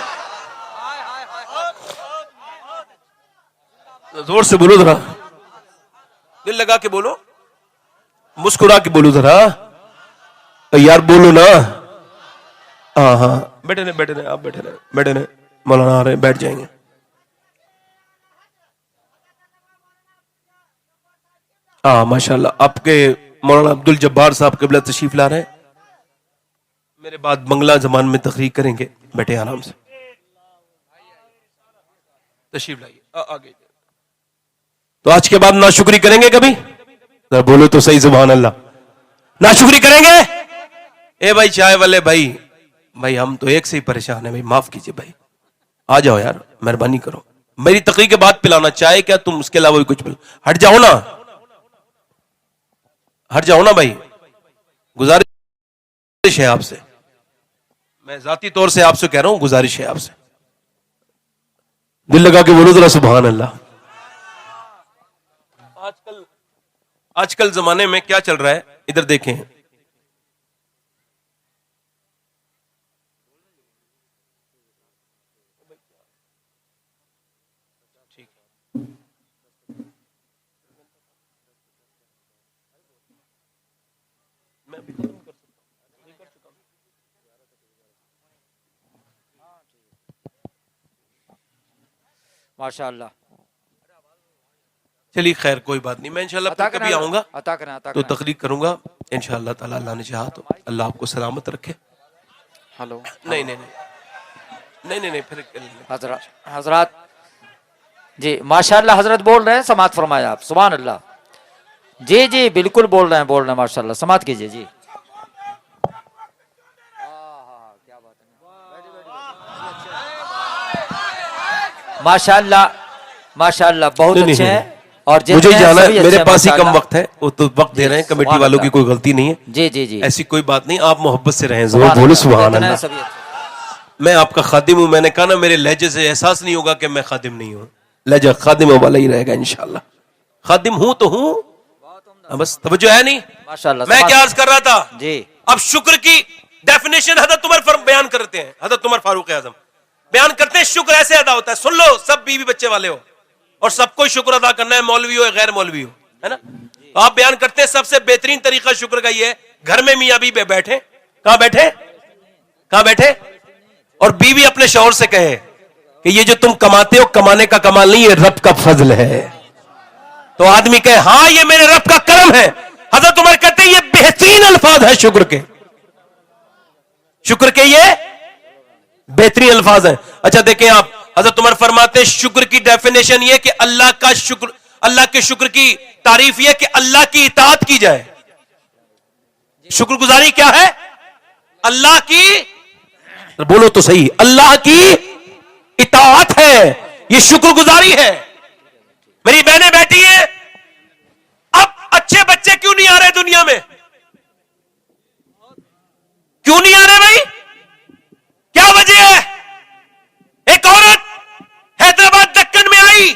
زور سے بولو ذرا, دل لگا کے بولو, مسکرا کے بولو ذرا یار, بولو نا. ہاں ہاں, بیٹھے رہے بیٹھے رہے, آپ بیٹھے رہے بیٹھے رہے. مولانا آ رہے ہیں, بیٹھ جائیں گے. ہاں ماشاء اللہ. آپ کے مولانا عبد الجبار صاحب قبلہ تشریف لا رہے ہیں. میرے بعد بنگلہ زبان میں تقریر کریں گے. بیٹھے آرام سے, تشریف لائیے آگے. تو آج کے بعد ناشکری کریں گے کبھی؟ بولو تو صحیح سبحان اللہ. ناشکری کریں گے؟ اے بھائی چائے والے بھائی, بھائی ہم تو ایک سے ہی پریشان ہیں بھائی, معاف کیجئے بھائی, آ جاؤ یار, مہربانی کرو. میری تقریر کے بعد پلانا چائے کیا, تم اس کے علاوہ بھی کچھ پلا. ہٹ جاؤ نا, ہٹ جاؤ نا بھائی, گزارش ہے آپ سے, میں ذاتی طور سے آپ سے کہہ رہا ہوں, گزارش ہے آپ سے. دل لگا کے بولو ذرا سبحان اللہ. آج کل زمانے میں کیا چل رہا ہے, ادھر دیکھیں. ماشاء اللہ. چلیے خیر کوئی بات نہیں, میں انشاءاللہ پھر کبھی آؤں گا تو تقریر کروں گا انشاءاللہ تعالی. اللہ نے چاہا تو اللہ آپ کو سلامت رکھے. ہلو, نہیں نہیں نہیں نہیں نہیں پھر حضرات جی ماشاءاللہ حضرت بول رہے ہیں, سماعت فرمایا آپ. سبحان اللہ. جی جی بالکل بول رہے ہیں ماشاءاللہ, سماعت کیجئے. جی ماشاءاللہ ماشاءاللہ, بہت اچھے ہیں. اور مجھے جانا ہے, میرے پاس ہی کم وقت ہے, وہ تو وقت دے رہے ہیں, کمیٹی والوں کی کوئی غلطی نہیں ہے. جی جی جی, ایسی کوئی بات نہیں, آپ محبت سے رہیں. ضرور بولو سبحان اللہ. میں آپ کا خادم ہوں. میں نے کہا نا میرے لہجے سے احساس نہیں ہوگا کہ میں خادم نہیں ہوں. لہجہ خادم والا ہی رہے گا انشاءاللہ. خادم ہوں تو ہوں, بس توجہ ہے نہیں. میں کیا عرض کر رہا تھا جی, اب شکر کی ڈیفینیشن حضرت عمر بیان کرتے ہیں. حضرت عمر فاروق اعظم بیان کرتے ہیں شکر ایسے ادا ہوتا ہے. سن لو, سب بیوی بچے والے ہو اور سب کو شکر ادا کرنا ہے, مولوی ہو غیر مولوی ہو, ہے نا. آپ بیان کرتے ہیں سب سے بہترین طریقہ شکر کا یہ ہے, گھر میں میاں بیوی بیٹھے, کہاں بیٹھے, اور بیوی اپنے شوہر سے کہے کہ یہ جو تم کماتے ہو کمانے کا کمال نہیں, یہ رب کا فضل ہے. تو آدمی کہے ہاں یہ میرے رب کا کرم ہے. حضرت عمر کہتے ہیں یہ بہترین الفاظ ہے شکر کے. شکر کے یہ بہترین الفاظ ہیں. اچھا دیکھیں آپ, حضرت عمر فرماتے ہیں شکر کی ڈیفینیشن یہ کہ اللہ کا شکر, اللہ کے شکر کی تعریف یہ کہ اللہ کی اطاعت کی جائے. شکر گزاری کیا ہے؟ اللہ کی, بولو تو صحیح, اللہ کی اطاعت ہے, یہ شکر گزاری ہے. میری بہنیں بیٹھی ہیں, اب اچھے بچے کیوں نہیں آ رہے دنیا میں؟ کیوں نہیں آ رہے بھائی؟ کیا وجہ ہے؟ ایک عورت حیدرآباد دکن میں آئی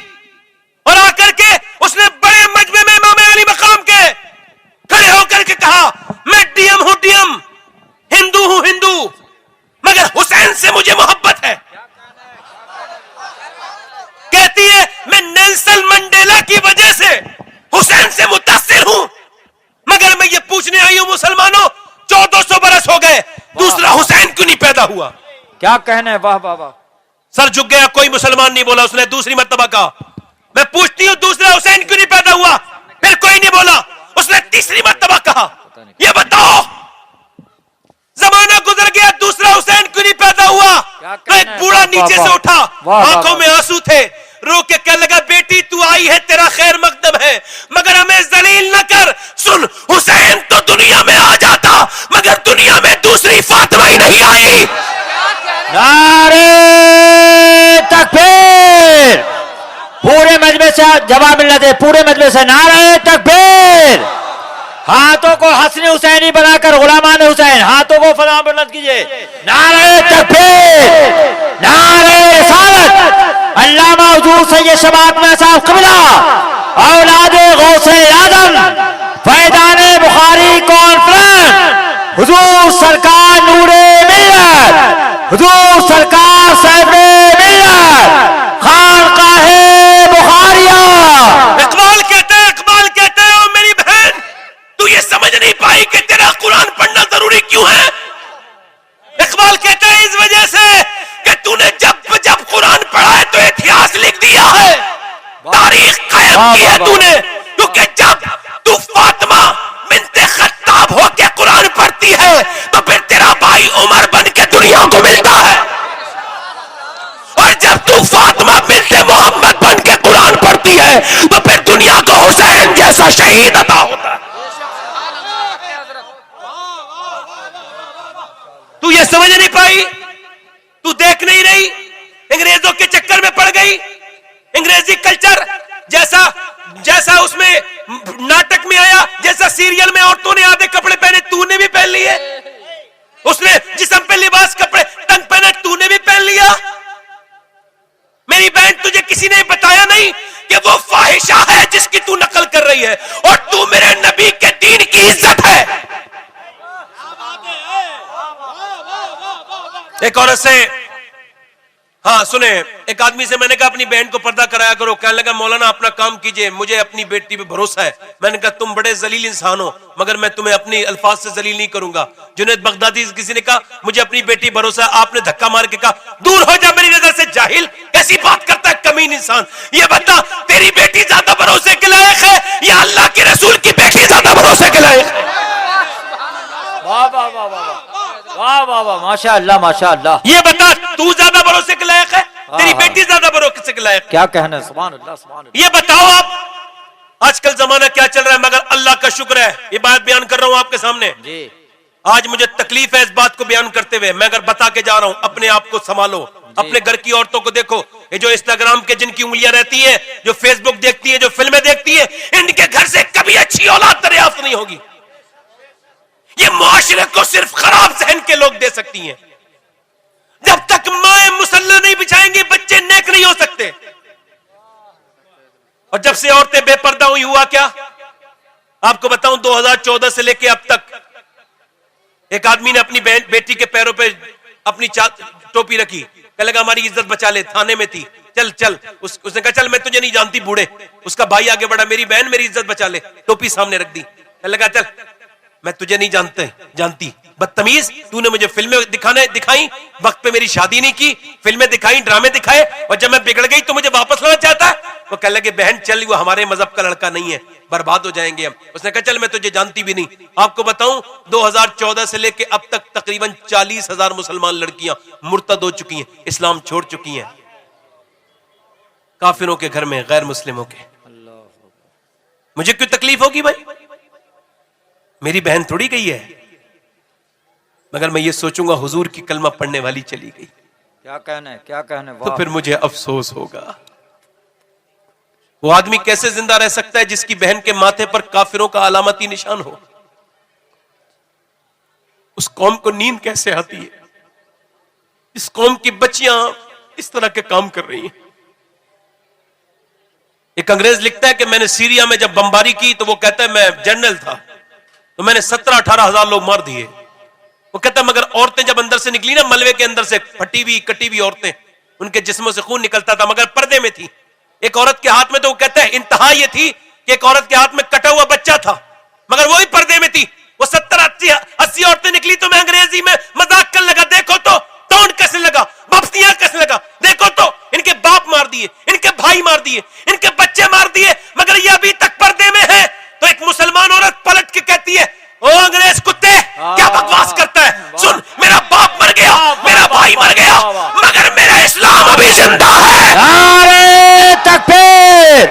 اور آ کر کے اس نے بڑے مجمع میں امام علی مقام کے کھڑے ہو کر کے کہا میں ڈی ایم ہوں, ڈی ایم, ہندو ہوں ہندو, مگر حسین سے مجھے محبت ہے. کہتی ہے میں نیلسن منڈیلا کی وجہ سے حسین سے متاثر ہوں, مگر میں یہ پوچھنے آئی ہوں مسلمانوں 1400 برس ہو گئے, دوسرا حسین کیوں نہیں پیدا ہوا؟ کیا کہنا ہے, واہ واہ واہ. سر جھک گیا, کوئی مسلمان نہیں بولا. اس نے دوسری مرتبہ کہا میں پوچھتی ہوں دوسرا حسین کیوں نہیں پیدا ہوا؟ پھر کوئی نہیں بولا. اس نے تیسری مرتبہ کہا یہ بتاؤ زمانہ گزر گیا دوسرا حسین کیوں نہیں پیدا ہوا؟ تو ایک بوڑھا نیچے سے اٹھا, آنکھوں میں آنسو تھے, رو کے کہنے لگا بیٹی تو آئی ہے تیرا خیر مقدم ہے, مگر ہمیں ذلیل نہ کر. سن, حسین تو دنیا میں آ جاتا مگر دنیا میں دوسری فاطمہ ہی نہیں آئی. نعرے تکبیر. پورے مجمع سے جواب ملنا دے, پورے مجمع سے نعرے تکبیر. ہاتھوں کو حسن حسینی بنا کر غلامان حسین, ہاتھوں کو فلاں بلند کیجئے. نعرے تکبیر, نعرے رسالت. علامہ حضور سید شباب میں صاحب قبلہ اولاد غوث اعظم فیضان بخاری کانفرنس, حضور سرکار نور ملت, حضور سرکار صاحب ملت, خانقاہ بخاریہ. اقبال کہتے ہیں او میری بہن تو یہ سمجھ نہیں پائی کہ تیرا قرآن پڑھنا ضروری کیوں ہے؟ اقبال کہتے ہیں اس وجہ سے کہ تو نے جب قرآن پڑھا ہے تو اتہاس لکھ دیا ہے, تاریخ قائم کی ہے تو نے. کیونکہ جب تو فاطمہ بنت خطاب ہو کے قرآن پڑھتی ہے تو پھر تیرا بھائی عمر بن کے دنیا کو ملتا ہے, اور جب تو فاطمہ بنت محمد بن کے قرآن پڑھتی ہے تو پھر دنیا کو حسین جیسا شہید عطا ہوتا ہے. تو یہ سمجھ نہیں پائی, تو دیکھ نہیں رہی, انگریزوں کے چکر میں پڑ گئی. انگریزی کلچر جیسا اس میں ناٹک میں آیا, جیسا سیریل میں عورتوں نے آدھے کپڑے پہنے تو نے بھی پہن لیے, اس نے جسم پہ لباس کپڑے تنگ پہنا تو نے بھی پہن لیا. میری بہن تجھے کسی نے بتایا نہیں کہ وہ فاحشہ ہے جس کی تو نقل کر رہی ہے, اور تو میرے نبی کے دین کی عزت ہے. ایک عورت سے, ہاں سنیں, ایک آدمی سے میں نے کہا اپنی بہن کو پردہ کرایا کرو. کہنے لگا مولانا اپنا کام کیجئے, مجھے اپنی بیٹی پہ بھروسہ ہے. میں نے کہا تم بڑے ذلیل انسان ہو مگر میں تمہیں اپنی الفاظ سے ذلیل نہیں کروں گا. جنید بغدادی کسی نے کہا مجھے اپنی بیٹی بھروسہ ہے, آپ نے دھکا مار کے کہا دور ہو جا میری نظر سے جاہل, کیسی بات کرتا ہے کمین انسان. یہ بتا تیری بیٹی زیادہ بھروسے کے لائق ہے یا اللہ کے رسول کی بیٹی زیادہ بھروسے کے لائق ہے؟ واہ واہ واہ واہ واہ واہ واہ, ماشاء اللہ ماشاء اللہ. یہ بتا تو زیادہ بھروسے کے لائق ہے, تیری بیٹی زیادہ بھروسے کے لائق ہے؟ کیا کہنا ہے, سبحان اللہ سبحان اللہ. یہ بتاؤ آپ آج کل زمانہ کیا چل رہا ہے, مگر اللہ کا شکر ہے یہ بات بیان کر رہا ہوں آپ کے سامنے. جی آج مجھے تکلیف ہے اس بات کو بیان کرتے ہوئے, میں اگر بتا کے جا رہا ہوں اپنے آپ کو سنبھالو. اپنے گھر کی عورتوں کو دیکھو, یہ جو انسٹاگرام کے جن کی انگلیاں رہتی ہیں, جو فیس بک دیکھتی ہیں, جو فلمیں دیکھتی ہیں, ان کے گھر سے کبھی اچھی اولاد دریافت نہیں ہوگی. یہ معاشرے کو صرف خراب ذہن کے لوگ دے سکتی ہیں. جب تک مائیں مسلح نہیں بچھائیں گی بچے نیک نہیں ہو سکتے. اور جب سے عورتیں بے پردہ ہوئی ہوا کیا آپ کو بتاؤں, 2014 سے لے کے اب تک ایک آدمی نے اپنی بیٹی کے پیروں پہ اپنی ٹوپی رکھی, کہنے لگا ہماری عزت بچا لے, تھانے میں تھی, چل اس نے کہا چل میں تجھے نہیں جانتی بوڑھے. اس کا بھائی آگے بڑھا, میری بہن میری عزت بچا لے, ٹوپی سامنے رکھ دی, کہنے لگا چل میں تجھے نہیں جانتی بدتمیز، تو نے مجھے فلمیں دکھائی، وقت پہ میری شادی نہیں کی، فلمیں دکھائی، ڈرامے دکھائے، اور جب میں بگڑ گئی تو مجھے واپس لانا چاہتا ہے. وہ کہنے لگے بہن چل، وہ ہمارے مذہب کا لڑکا نہیں ہے، برباد ہو جائیں گے ہم. اس نے کہا چل میں تجھے جانتی بھی نہیں. آپ کو بتاؤں 2014 سے لے کے اب تک تقریباً 40,000 مسلمان لڑکیاں مرتد ہو چکی ہیں، اسلام چھوڑ چکی ہیں، کافروں کے گھر میں، غیر مسلموں کے. مجھے کیوں تکلیف ہوگی بھائی؟ میری بہن تھوڑی گئی ہے. مگر میں یہ سوچوں گا حضور کی کلمہ پڑھنے والی چلی گئی، کیا کہنے تو پھر مجھے افسوس ہوگا. وہ آدمی کیسے زندہ رہ سکتا ہے جس کی بہن کے ماتھے پر کافروں کا علامتی نشان ہو؟ اس قوم کو نیند کیسے آتی ہے؟ اس قوم کی بچیاں اس طرح کے کام کر رہی ہیں. ایک انگریز لکھتا ہے کہ میں نے سیریا میں جب بمباری کی تو وہ کہتا ہے میں جنرل تھا تو میں نے 17-18 ہزار لوگ مار دیے. وہ کہتا ہے مگر عورتیں جب اندر سے نکلی نا، ملبے کے اندر سے پھٹی ہوئی کٹی ہوئی عورتیں، ان کے جسموں سے خون نکلتا تھا مگر پردے میں تھی. ایک عورت کے ہاتھ میں تو وہ کہتا ہے انتہا یہ تھی کہ ایک عورت کے ہاتھ میں کٹا ہوا بچہ تھا مگر وہی پردے میں تھی. وہ 70-80 عورتیں نکلی تو میں انگریزی میں مذاق کرنے لگا، دیکھو تو ٹونڈ کیسے لگا، بپتیاں کیسے لگا، دیکھو تو ان کے باپ مار دیے، ان کے بھائی مار دیے، ان کے بچے مار دیے، مگر یہ ابھی تک پردے میں ہے. تو ایک مسلمان عورت پلٹ کے کہتی ہے او انگریز کتے کیا بکواس کرتا ہے، سن میرا باپ مر گیا، میرا بھائی مر گیا، مگر میرا اسلام ابھی زندہ ہے. نعرے تکبیر،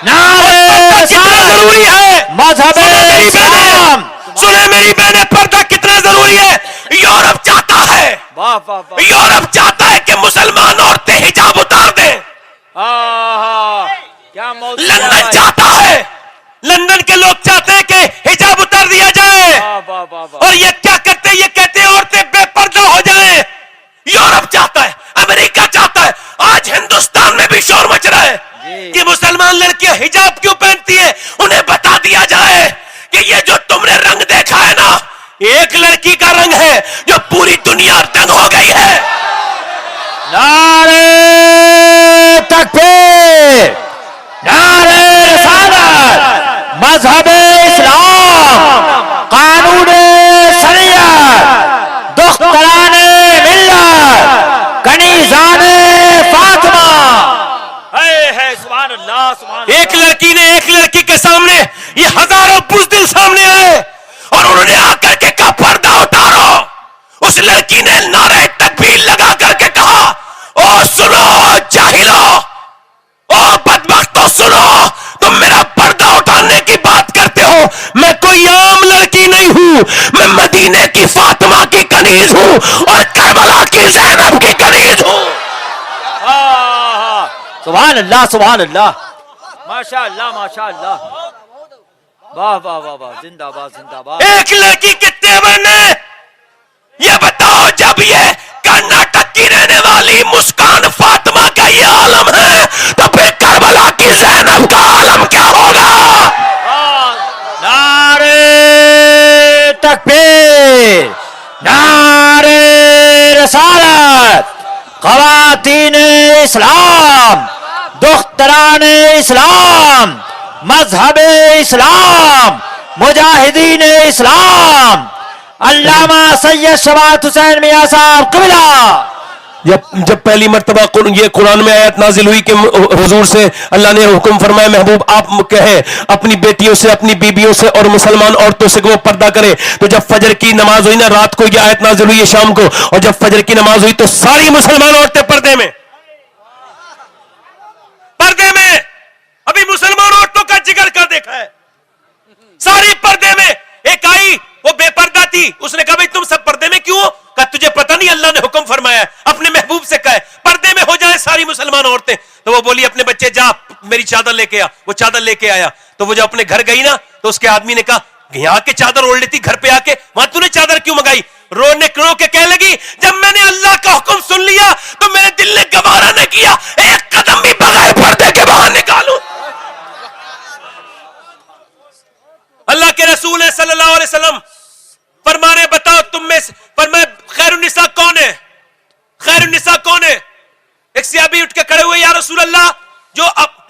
نعرے ضروری ہے مذہب اسلام. سنیں میری بہنیں، پردہ کتنا ضروری ہے. یورپ چاہتا ہے، یورپ چاہتا ہے کہ مسلمان عورتیں حجاب اتار دیں. لندن چاہتا ہے، لندن کے لوگ چاہتے ہیں کہ حجاب اتار دیا جائے. اور یہ کیا کرتے ہیں؟ یہ کہتے ہیں عورتیں بے پردہ ہو جائیں. یورپ چاہتا ہے، امریکہ چاہتا ہے. آج ہندوستان میں بھی شور مچ رہا ہے کہ مسلمان لڑکیاں حجاب کیوں پہنتی ہیں. انہیں بتا دیا جائے کہ یہ جو تم نے رنگ دیکھا ہے نا، ایک لڑکی کا رنگ ہے جو پوری دنیا دنگ ہو گئی ہے. نعرے تکبیر، نعرے رسالت، مذہب اسلام، قانون شریعت، دختران ملت، کنیزان فاطمہ. سبحان اللہ، سبحان اللہ. ایک لڑکی نے ایک لڑکی کے سامنے، یہ ہزاروں بزدل سامنے آئے اور انہوں نے آ کر کے کہا پردہ اتارو. اس لڑکی نے نعرہ تکبیر لگا کر کے کہا او سنو جاہلو، او بدبختو سنو، تم میرا پردہ اٹھانے کی بات کرتے ہو. میں کوئی عام لڑکی نہیں ہوں، میں مدینے کی فاطمہ کی کنیز ہوں اور کربلا کی زینب کی کنیز ہوں. سبحان اللہ، سبحان اللہ، ماشاء اللہ، ماشاء اللہ. واہ واہ واہ واہ، زندہ باد، زندہ باد. ایک لڑکی کے تیور نے، یہ بتاؤ جب یہ کرناٹک کی رہنے والی مسکان فاطمہ کا یہ عالم ہے تو پھر کربلا کی زینب کا عالم کیا ہوگا؟ نعرے تکبیر، نعرے رسالت، خواتین اسلام، دختران اسلام، مذہب اسلام، مجاہدین اسلام، علامہ سید شبات حسین میاں صاحب قبلہ. جب پہلی مرتبہ یہ قرآن میں آیت نازل ہوئی کہ حضور سے اللہ نے حکم فرمایا محبوب آپ کہیں اپنی بیٹیوں سے، اپنی بیبیوں سے اور مسلمان عورتوں سے کہ وہ پردہ کرے، تو جب فجر کی نماز ہوئی نا، رات کو یہ آیت نازل ہوئی ہے شام کو، اور جب فجر کی نماز ہوئی تو ساری مسلمان عورتیں پردے میں، پردے میں. ابھی مسلمان عورتوں کا جگر کا دیکھا ہے، ساری پردے میں. ایک آئی وہ بے پردہ تھی، اس نے کہا بھائی تم سب پردے میں کیوں ہو؟ کہا تجھے پتہ نہیں اللہ نے حکم فرمایا ہے، اپنے محبوب سے کہے پردے میں ہو جائیں ساری مسلمان عورتیں. تو وہ بولی اپنے بچے جا میری چادر لے کے آ. وہ چادر لے کے آیا تو وہ جب اپنے گھر گئی نا تو اس کے آدمی نے کہا یہاں کے چادر اوڑھ لیتی، گھر پہ آ کے وہاں تو نے چادر کیوں منگائی؟ رونے رو کے کہنے لگی جب میں نے اللہ کا حکم سن لیا تو میرے دل نے گوارا نہ کیا ایک قدم بھی بغیر پردے کے باہر نکالوں. اللہ کے رسول صلی اللہ علیہ وسلم فرما رہے بتاؤ تم میں فرمایا خیر النساء کون ہے؟ خیر النساء کون ہے؟ ایک صحابی اٹھ کے کھڑے ہوئے یا رسول اللہ جو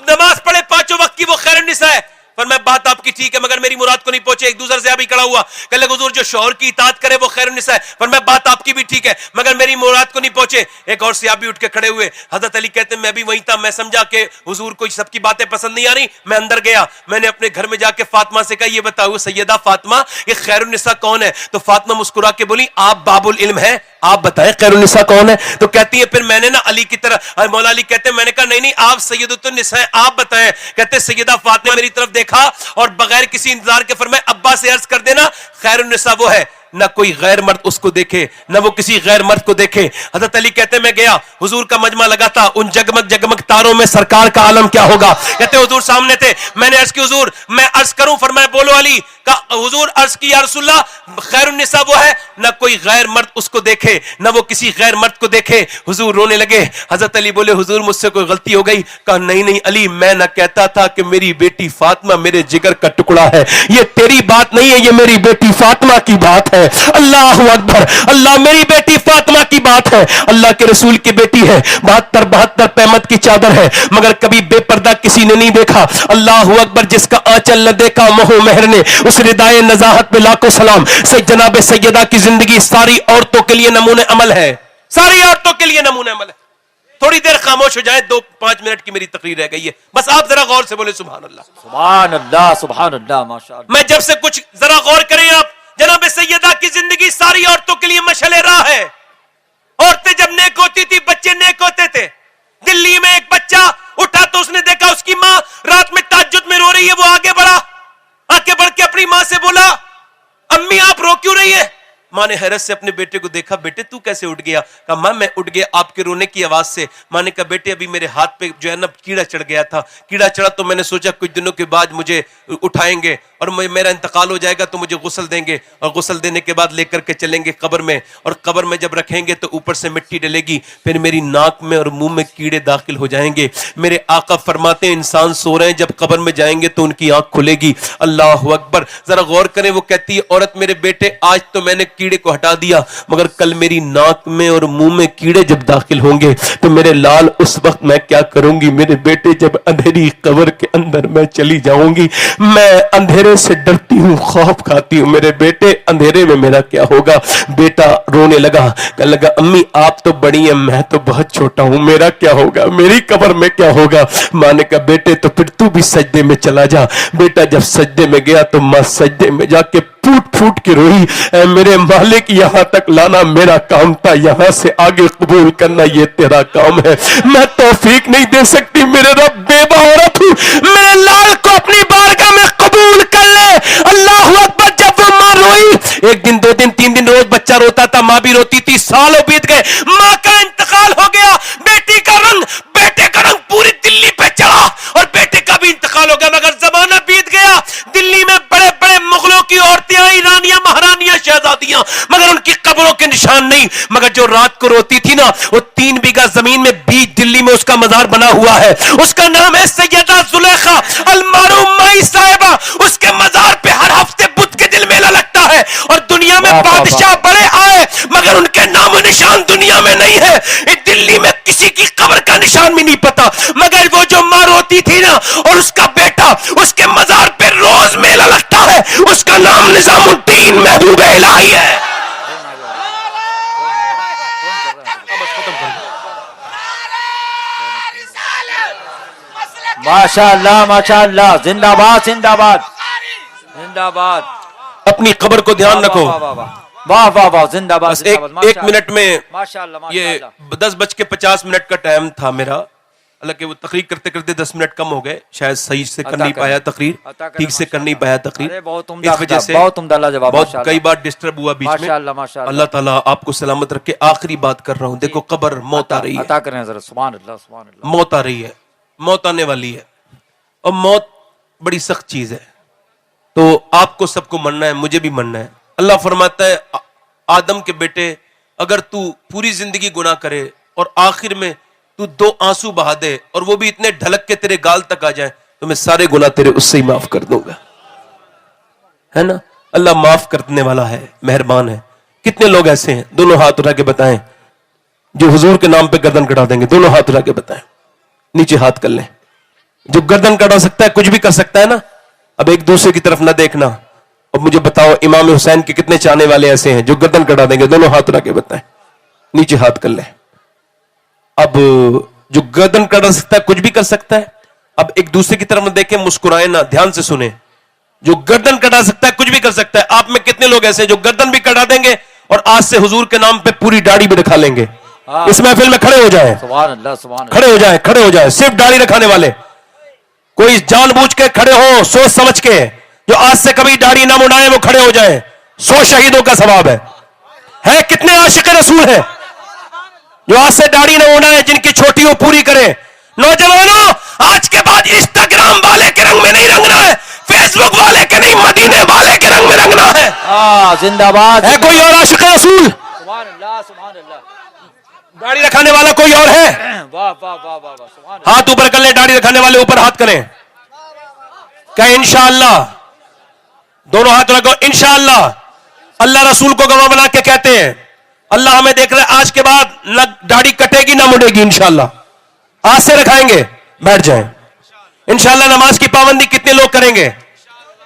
نماز پڑھے پانچوں وقت کی وہ خیر النساء ہے. فرمایا بات آپ کی ٹھیک ہے مگر میری مراد کو نہیں پہنچے. ایک دوسرے سے ابھی کڑا ہوا, کہنے لگا حضور جو شوہر کی اطاعت کرے وہ خیر النساء ہے. فرمایا بات آپ کی بھی ٹھیک ہے مگر میری مراد کو نہیں پہنچے. ایک اور صحابی اٹھ کے کھڑے ہوئے. حضرت علی کہتے ہیں میں بھی وہیں تھا, میں سمجھا کہ حضور کو سب کی باتیں پسند نہیں آ رہی, میں اندر گیا, میں نے اپنے گھر میں جا کے فاطمہ سے کہا یہ بتاؤ سیدہ فاطمہ یہ خیر النساء کون ہے؟ تو فاطمہ مسکرا کے بولی آپ باب العلم ہے, آپ بتائیں خیر النساء کون ہے؟ تو کہتی ہے پھر میں نے نا علی کی طرح, مولا علی کہتے ہیں میں نے کہا نہیں آپ سیدۃ النساء ہیں, آپ بتائیں. کہتے ہیں سیدہ فاطمہ میری طرف دیکھا اور بغیر کسی انتظار کے فرمایا ابا سے عرض کر دینا خیر النساء وہ ہے, نہ کوئی غیر مرد اس کو دیکھے نہ وہ کسی غیر مرد کو دیکھے. حضرت علی کہتے ہیں میں گیا, حضور کا مجمع لگا تھا, ان جگمگ جگمگ تاروں میں سرکار کا عالم کیا ہوگا. کہتے ہیں حضور سامنے تھے, میں نے عرض کی حضور میں عرض کروں؟ فرمایا بولو علی. کہا حضور عرض کی یا رسول اللہ خیر النساء وہ ہے نہ کوئی غیر مرد اس کو دیکھے نہ وہ کسی غیر مرد کو دیکھے. حضور رونے لگے. حضرت علی بولے حضور مجھ سے کوئی غلطی ہو گئی؟ کہا نہیں علی میں نہ کہتا تھا کہ میری بیٹی فاطمہ میرے جگر کا ٹکڑا ہے, یہ تیری بات نہیں ہے, یہ میری بیٹی فاطمہ کی بات ہے. اللہ اکبر, اللہ میری بیٹی فاطمہ کی بات ہے, اللہ کے رسول کی بیٹی ہے, 72 پیمت کی چادر ہے مگر کبھی بے پردہ کسی نے نہیں دیکھا. اللہ اکبر, جس کا آنچل نہ دیکھا مہو مہر نے, اس ردائے نزاہت پہ لاکھوں سلام. جناب سیدہ کی زندگی ساری عورتوں کے لیے نمونہ عمل ہے, ساری عورتوں کے لیے نمونہ عمل ہے. تھوڑی دیر خاموش ہو جائیں, 2-5 منٹ کی میری تقریر رہ گئی ہے, بس آپ ذرا غور سے بولے سبحان اللہ سبحان اللہ سبحان اللہ ماشاءاللہ. میں جب سے کچھ ذرا غور کریں آپ, جناب سیدہ کی زندگی ساری عورتوں کے لیے مشعل راہ ہے. عورتیں جب نیک ہوتی تھی بچے نیک ہوتے تھے. دلی میں ایک بچہ اٹھا تو اس نے دیکھا اس کی ماں رات میں تہجد میں رو رہی ہے, وہ آگے بڑھا, آگے بڑھ کے اپنی ماں سے بولا امی آپ رو کیوں رہی ہے؟ ماں نے حیرت سے اپنے بیٹے کو دیکھا, بیٹے تو کیسے اٹھ گیا؟ کہا ماں میں اٹھ گیا آپ کے رونے کی آواز سے. ماں نے کہا بیٹے ابھی میرے ہاتھ پہ جو ہے نا کیڑا چڑھ گیا تھا, کیڑا چڑھا تو میں نے سوچا کچھ دنوں کے بعد مجھے اٹھائیں گے اور میرا انتقال ہو جائے گا تو مجھے غسل دیں گے, اور غسل دینے کے بعد لے کر کے چلیں گے قبر میں, اور قبر میں جب رکھیں گے تو اوپر سے مٹی ڈلے گی, پھر میری ناک میں اور منہ میں کیڑے داخل ہو جائیں گے. میرے آقا فرماتے ہیں انسان سو رہے ہیں, جب قبر میں جائیں گے تو ان کی آنکھ کھلے گی. اللہ اکبر, ذرا غور کریں. وہ کہتی ہے عورت میرے بیٹے آج تو میں نے کیڑے کو ہٹا دیا مگر کل میری ناک میں اور منہ میں کیڑے جب داخل ہوں گے تو میرے لال اس وقت میں کیا کروں گی؟ میرے بیٹے جب اندھیری قبر کے اندر میں چلی جاؤں گی, میں اندھیرے سے ڈرتی ہوں, خوف کھاتی ہوں, میرے بیٹے اندھیرے میں میرا کیا ہوگا؟ بیٹا رونے لگا, کہنے لگا امی آپ تو بڑی ہیں, میں تو بہت چھوٹا ہوں, میرا کیا ہوگا؟ میری قبر میں کیا ہوگا؟ ماں نے کہا بیٹے تو پھر تو بھی سجدے میں چلا جا. بیٹا جب سجدے میں گیا تو ماں سجدے میں جا کے پھوٹ پھوٹ کے روئی, اے میرے مالک یہاں تک لانا میرا کام تھا, یہاں سے آگے قبول کرنا یہ تیرا کام ہے, میں توفیق نہیں دے سکتی, میرے رب بیوہ عورت ہوں, میرے لال کو اپنی بارگاہ میں قبول کر لے. اللہ اکبر. جب وہ ماں روئی, 1 دن 2 دن 3 دن روز بچہ روتا تھا, ماں بھی روتی تھی, سالوں بیت گئے, ماں کا انتقال ہو گیا, بیٹے کا رنگ پوری دلی پہ چڑھا اور بیٹے کا بھی انتقال ہو گیا. مگر زمانہ بیت گیا, دلی میں بڑے بڑے مغلوں کی عورتیں آئی, رانیاں مہارانیاں شہزادیاں, مگر ان کی قبروں کے نشان نہیں. مگر جو رات کو روتی تھی نا, وہ 3 بیگھہ زمین میں بیچ دلی میں اس کا مزار بنا ہوا ہے, اس کا نام ہے سیدہ زلیخا المعروف مائی صاحبہ. اس کے مزار پہ ہر ہفتے بدھ کے دل میلہ لگتا ہے, اور دنیا میں بادشاہ بڑے آئے مگر ان کے نام و نشان دنیا میں نہیں ہے. دلی میں کسی کی قبر کا نشان بھی نہیں پتا, مگر وہ جو ماں روتی تھی نا اور اس کا بیٹا, اس کے مزار پہ روز میلہ لگتا ہے, اس کا نام نظام الدین محبوب الہی ہے. ماشاءاللہ ماشاءاللہ, زندہ باد زندہ باد زندہ باد. اپنی قبر کو دھیان رکھو. واہ واہ واہ, زندہ باد. بس ایک منٹ میں, ماشاءاللہ یہ 10:50 کا ٹائم تھا میرا, حالانکہ وہ تقریر کرتے کرتے 10 منٹ کم ہو گئے, شاید صحیح سے کر نہیں پایا تقریر, ٹھیک سے کر نہیں پایا تقریر, اس وجہ سے بہت کئی بار ڈسٹرب ہوا بیچ میں. اللہ تعالیٰ آپ کو سلامت رکھے. آخری بات کر رہا ہوں, دیکھو قبر موت آ رہی ہے, عطا کریں ذرا. سبحان اللہ سبحان اللہ. موت آ رہی ہے, موت آنے والی ہے, اور موت بڑی سخت چیز ہے, تو آپ کو سب کو مرنا ہے, مجھے بھی مرنا ہے. اللہ فرماتا ہے آدم کے بیٹے اگر تو پوری زندگی گناہ کرے اور آخر میں تو 2 آنسو بہا دے اور وہ بھی اتنے ڈھلک کے تیرے گال تک آ جائیں تو میں سارے گناہ تیرے اس سے ہی معاف کر دوں گا, ہے نا. اللہ معاف کرنے والا ہے, مہربان ہے. کتنے لوگ ایسے ہیں, دونوں ہاتھ اٹھا کے بتائیں, جو حضور کے نام پہ گردن کٹا دیں گے؟ دونوں ہاتھ اٹھا کے بتائیں, نیچے ہاتھ کر لیں. جو گردن کٹا سکتا ہے کچھ بھی کر سکتا ہے نا, اب ایک دوسرے کی طرف نہ دیکھنا. اب مجھے بتاؤ امام حسین کے کتنے چاہنے والے ایسے ہیں جو گردن کٹا دیں گے؟ دونوں ہاتھ رکھ کے بتائیں, نیچے ہاتھ کر لیں. اب جو گردن کٹا سکتا ہے کچھ بھی کر سکتا ہے. اب ایک دوسرے کی طرف نہ دیکھیں, مسکرائیں نہ, دھیان سے سنیں. جو گردن کٹا سکتا ہے کچھ بھی کر سکتا ہے. آپ میں کتنے لوگ ایسے ہیں جو گردن بھی کٹا دیں گے اور آج سے حضور کے نام پہ پوری داڑھی بھی رکھا لیں گے؟ اس محفل میں کھڑے ہو جائیں, سبحان اللہ, سبحان اللہ. کھڑے ہو جائیں, کھڑے ہو جائیں, صرف داڑھی رکھانے والے. کوئی جان بوجھ کے کھڑے ہو سوچ سمجھ کے, جو آج سے کبھی داڑھی نہ مڈائیں وہ کھڑے ہو جائیں. 100 شہیدوں کا ثواب ہے. کتنے عاشق رسول ہیں جو آج سے داڑھی نہ مڈائیں, جن کی چھوٹی وہ پوری کریں. نوجوانوں, آج کے بعد انسٹاگرام والے کے رنگ میں نہیں رنگنا ہے, فیس بک والے کے نہیں, مدینے والے کے رنگ میں رنگنا ہے. زندہ باد. ہے کوئی اور عاشق رسول؟ سبحان اللہ, سبحان اللہ. داڑھی رکھانے والا کوئی اور ہے؟ واہ واہ واہ واہ, سبحان اللہ. ہاتھ اوپر کر لیں, داڑھی رکھانے والے اوپر ہاتھ کریں. کہ انشاءاللہ, دونوں ہاتھ رکھو, انشاءاللہ. اللہ رسول کو گواہ بنا کے کہتے ہیں, اللہ ہمیں دیکھ رہا ہے, آج کے بعد نہ داڑھی کٹے گی نہ مڑے گی انشاءاللہ. آج سے رکھائیں گے, بیٹھ جائیں. انشاءاللہ نماز کی پابندی کتنے لوگ کریں گے؟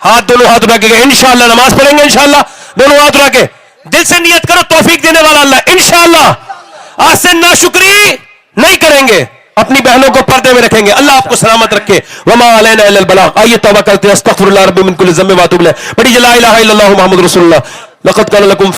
ہاتھ, دونوں ہاتھ اٹھا کے, انشاءاللہ نماز پڑھیں گے انشاءاللہ. دونوں ہاتھ اٹھا کے دل سے نیت کرو, توفیق دینے والا اللہ. انشاءاللہ آج سے ناشکری نہیں کریں گے, اپنی بہنوں کو پردے میں رکھیں گے. اللہ آپ کو سلامت رکھے. وما علینا الا البلاغ. آئیے توبہ کرتے ہیں. استغفر اللہ ربی من کل ذنب واتوب الیہ. بڑی لا الہ الا اللہ محمد رسول اللہ. لقد کان لکم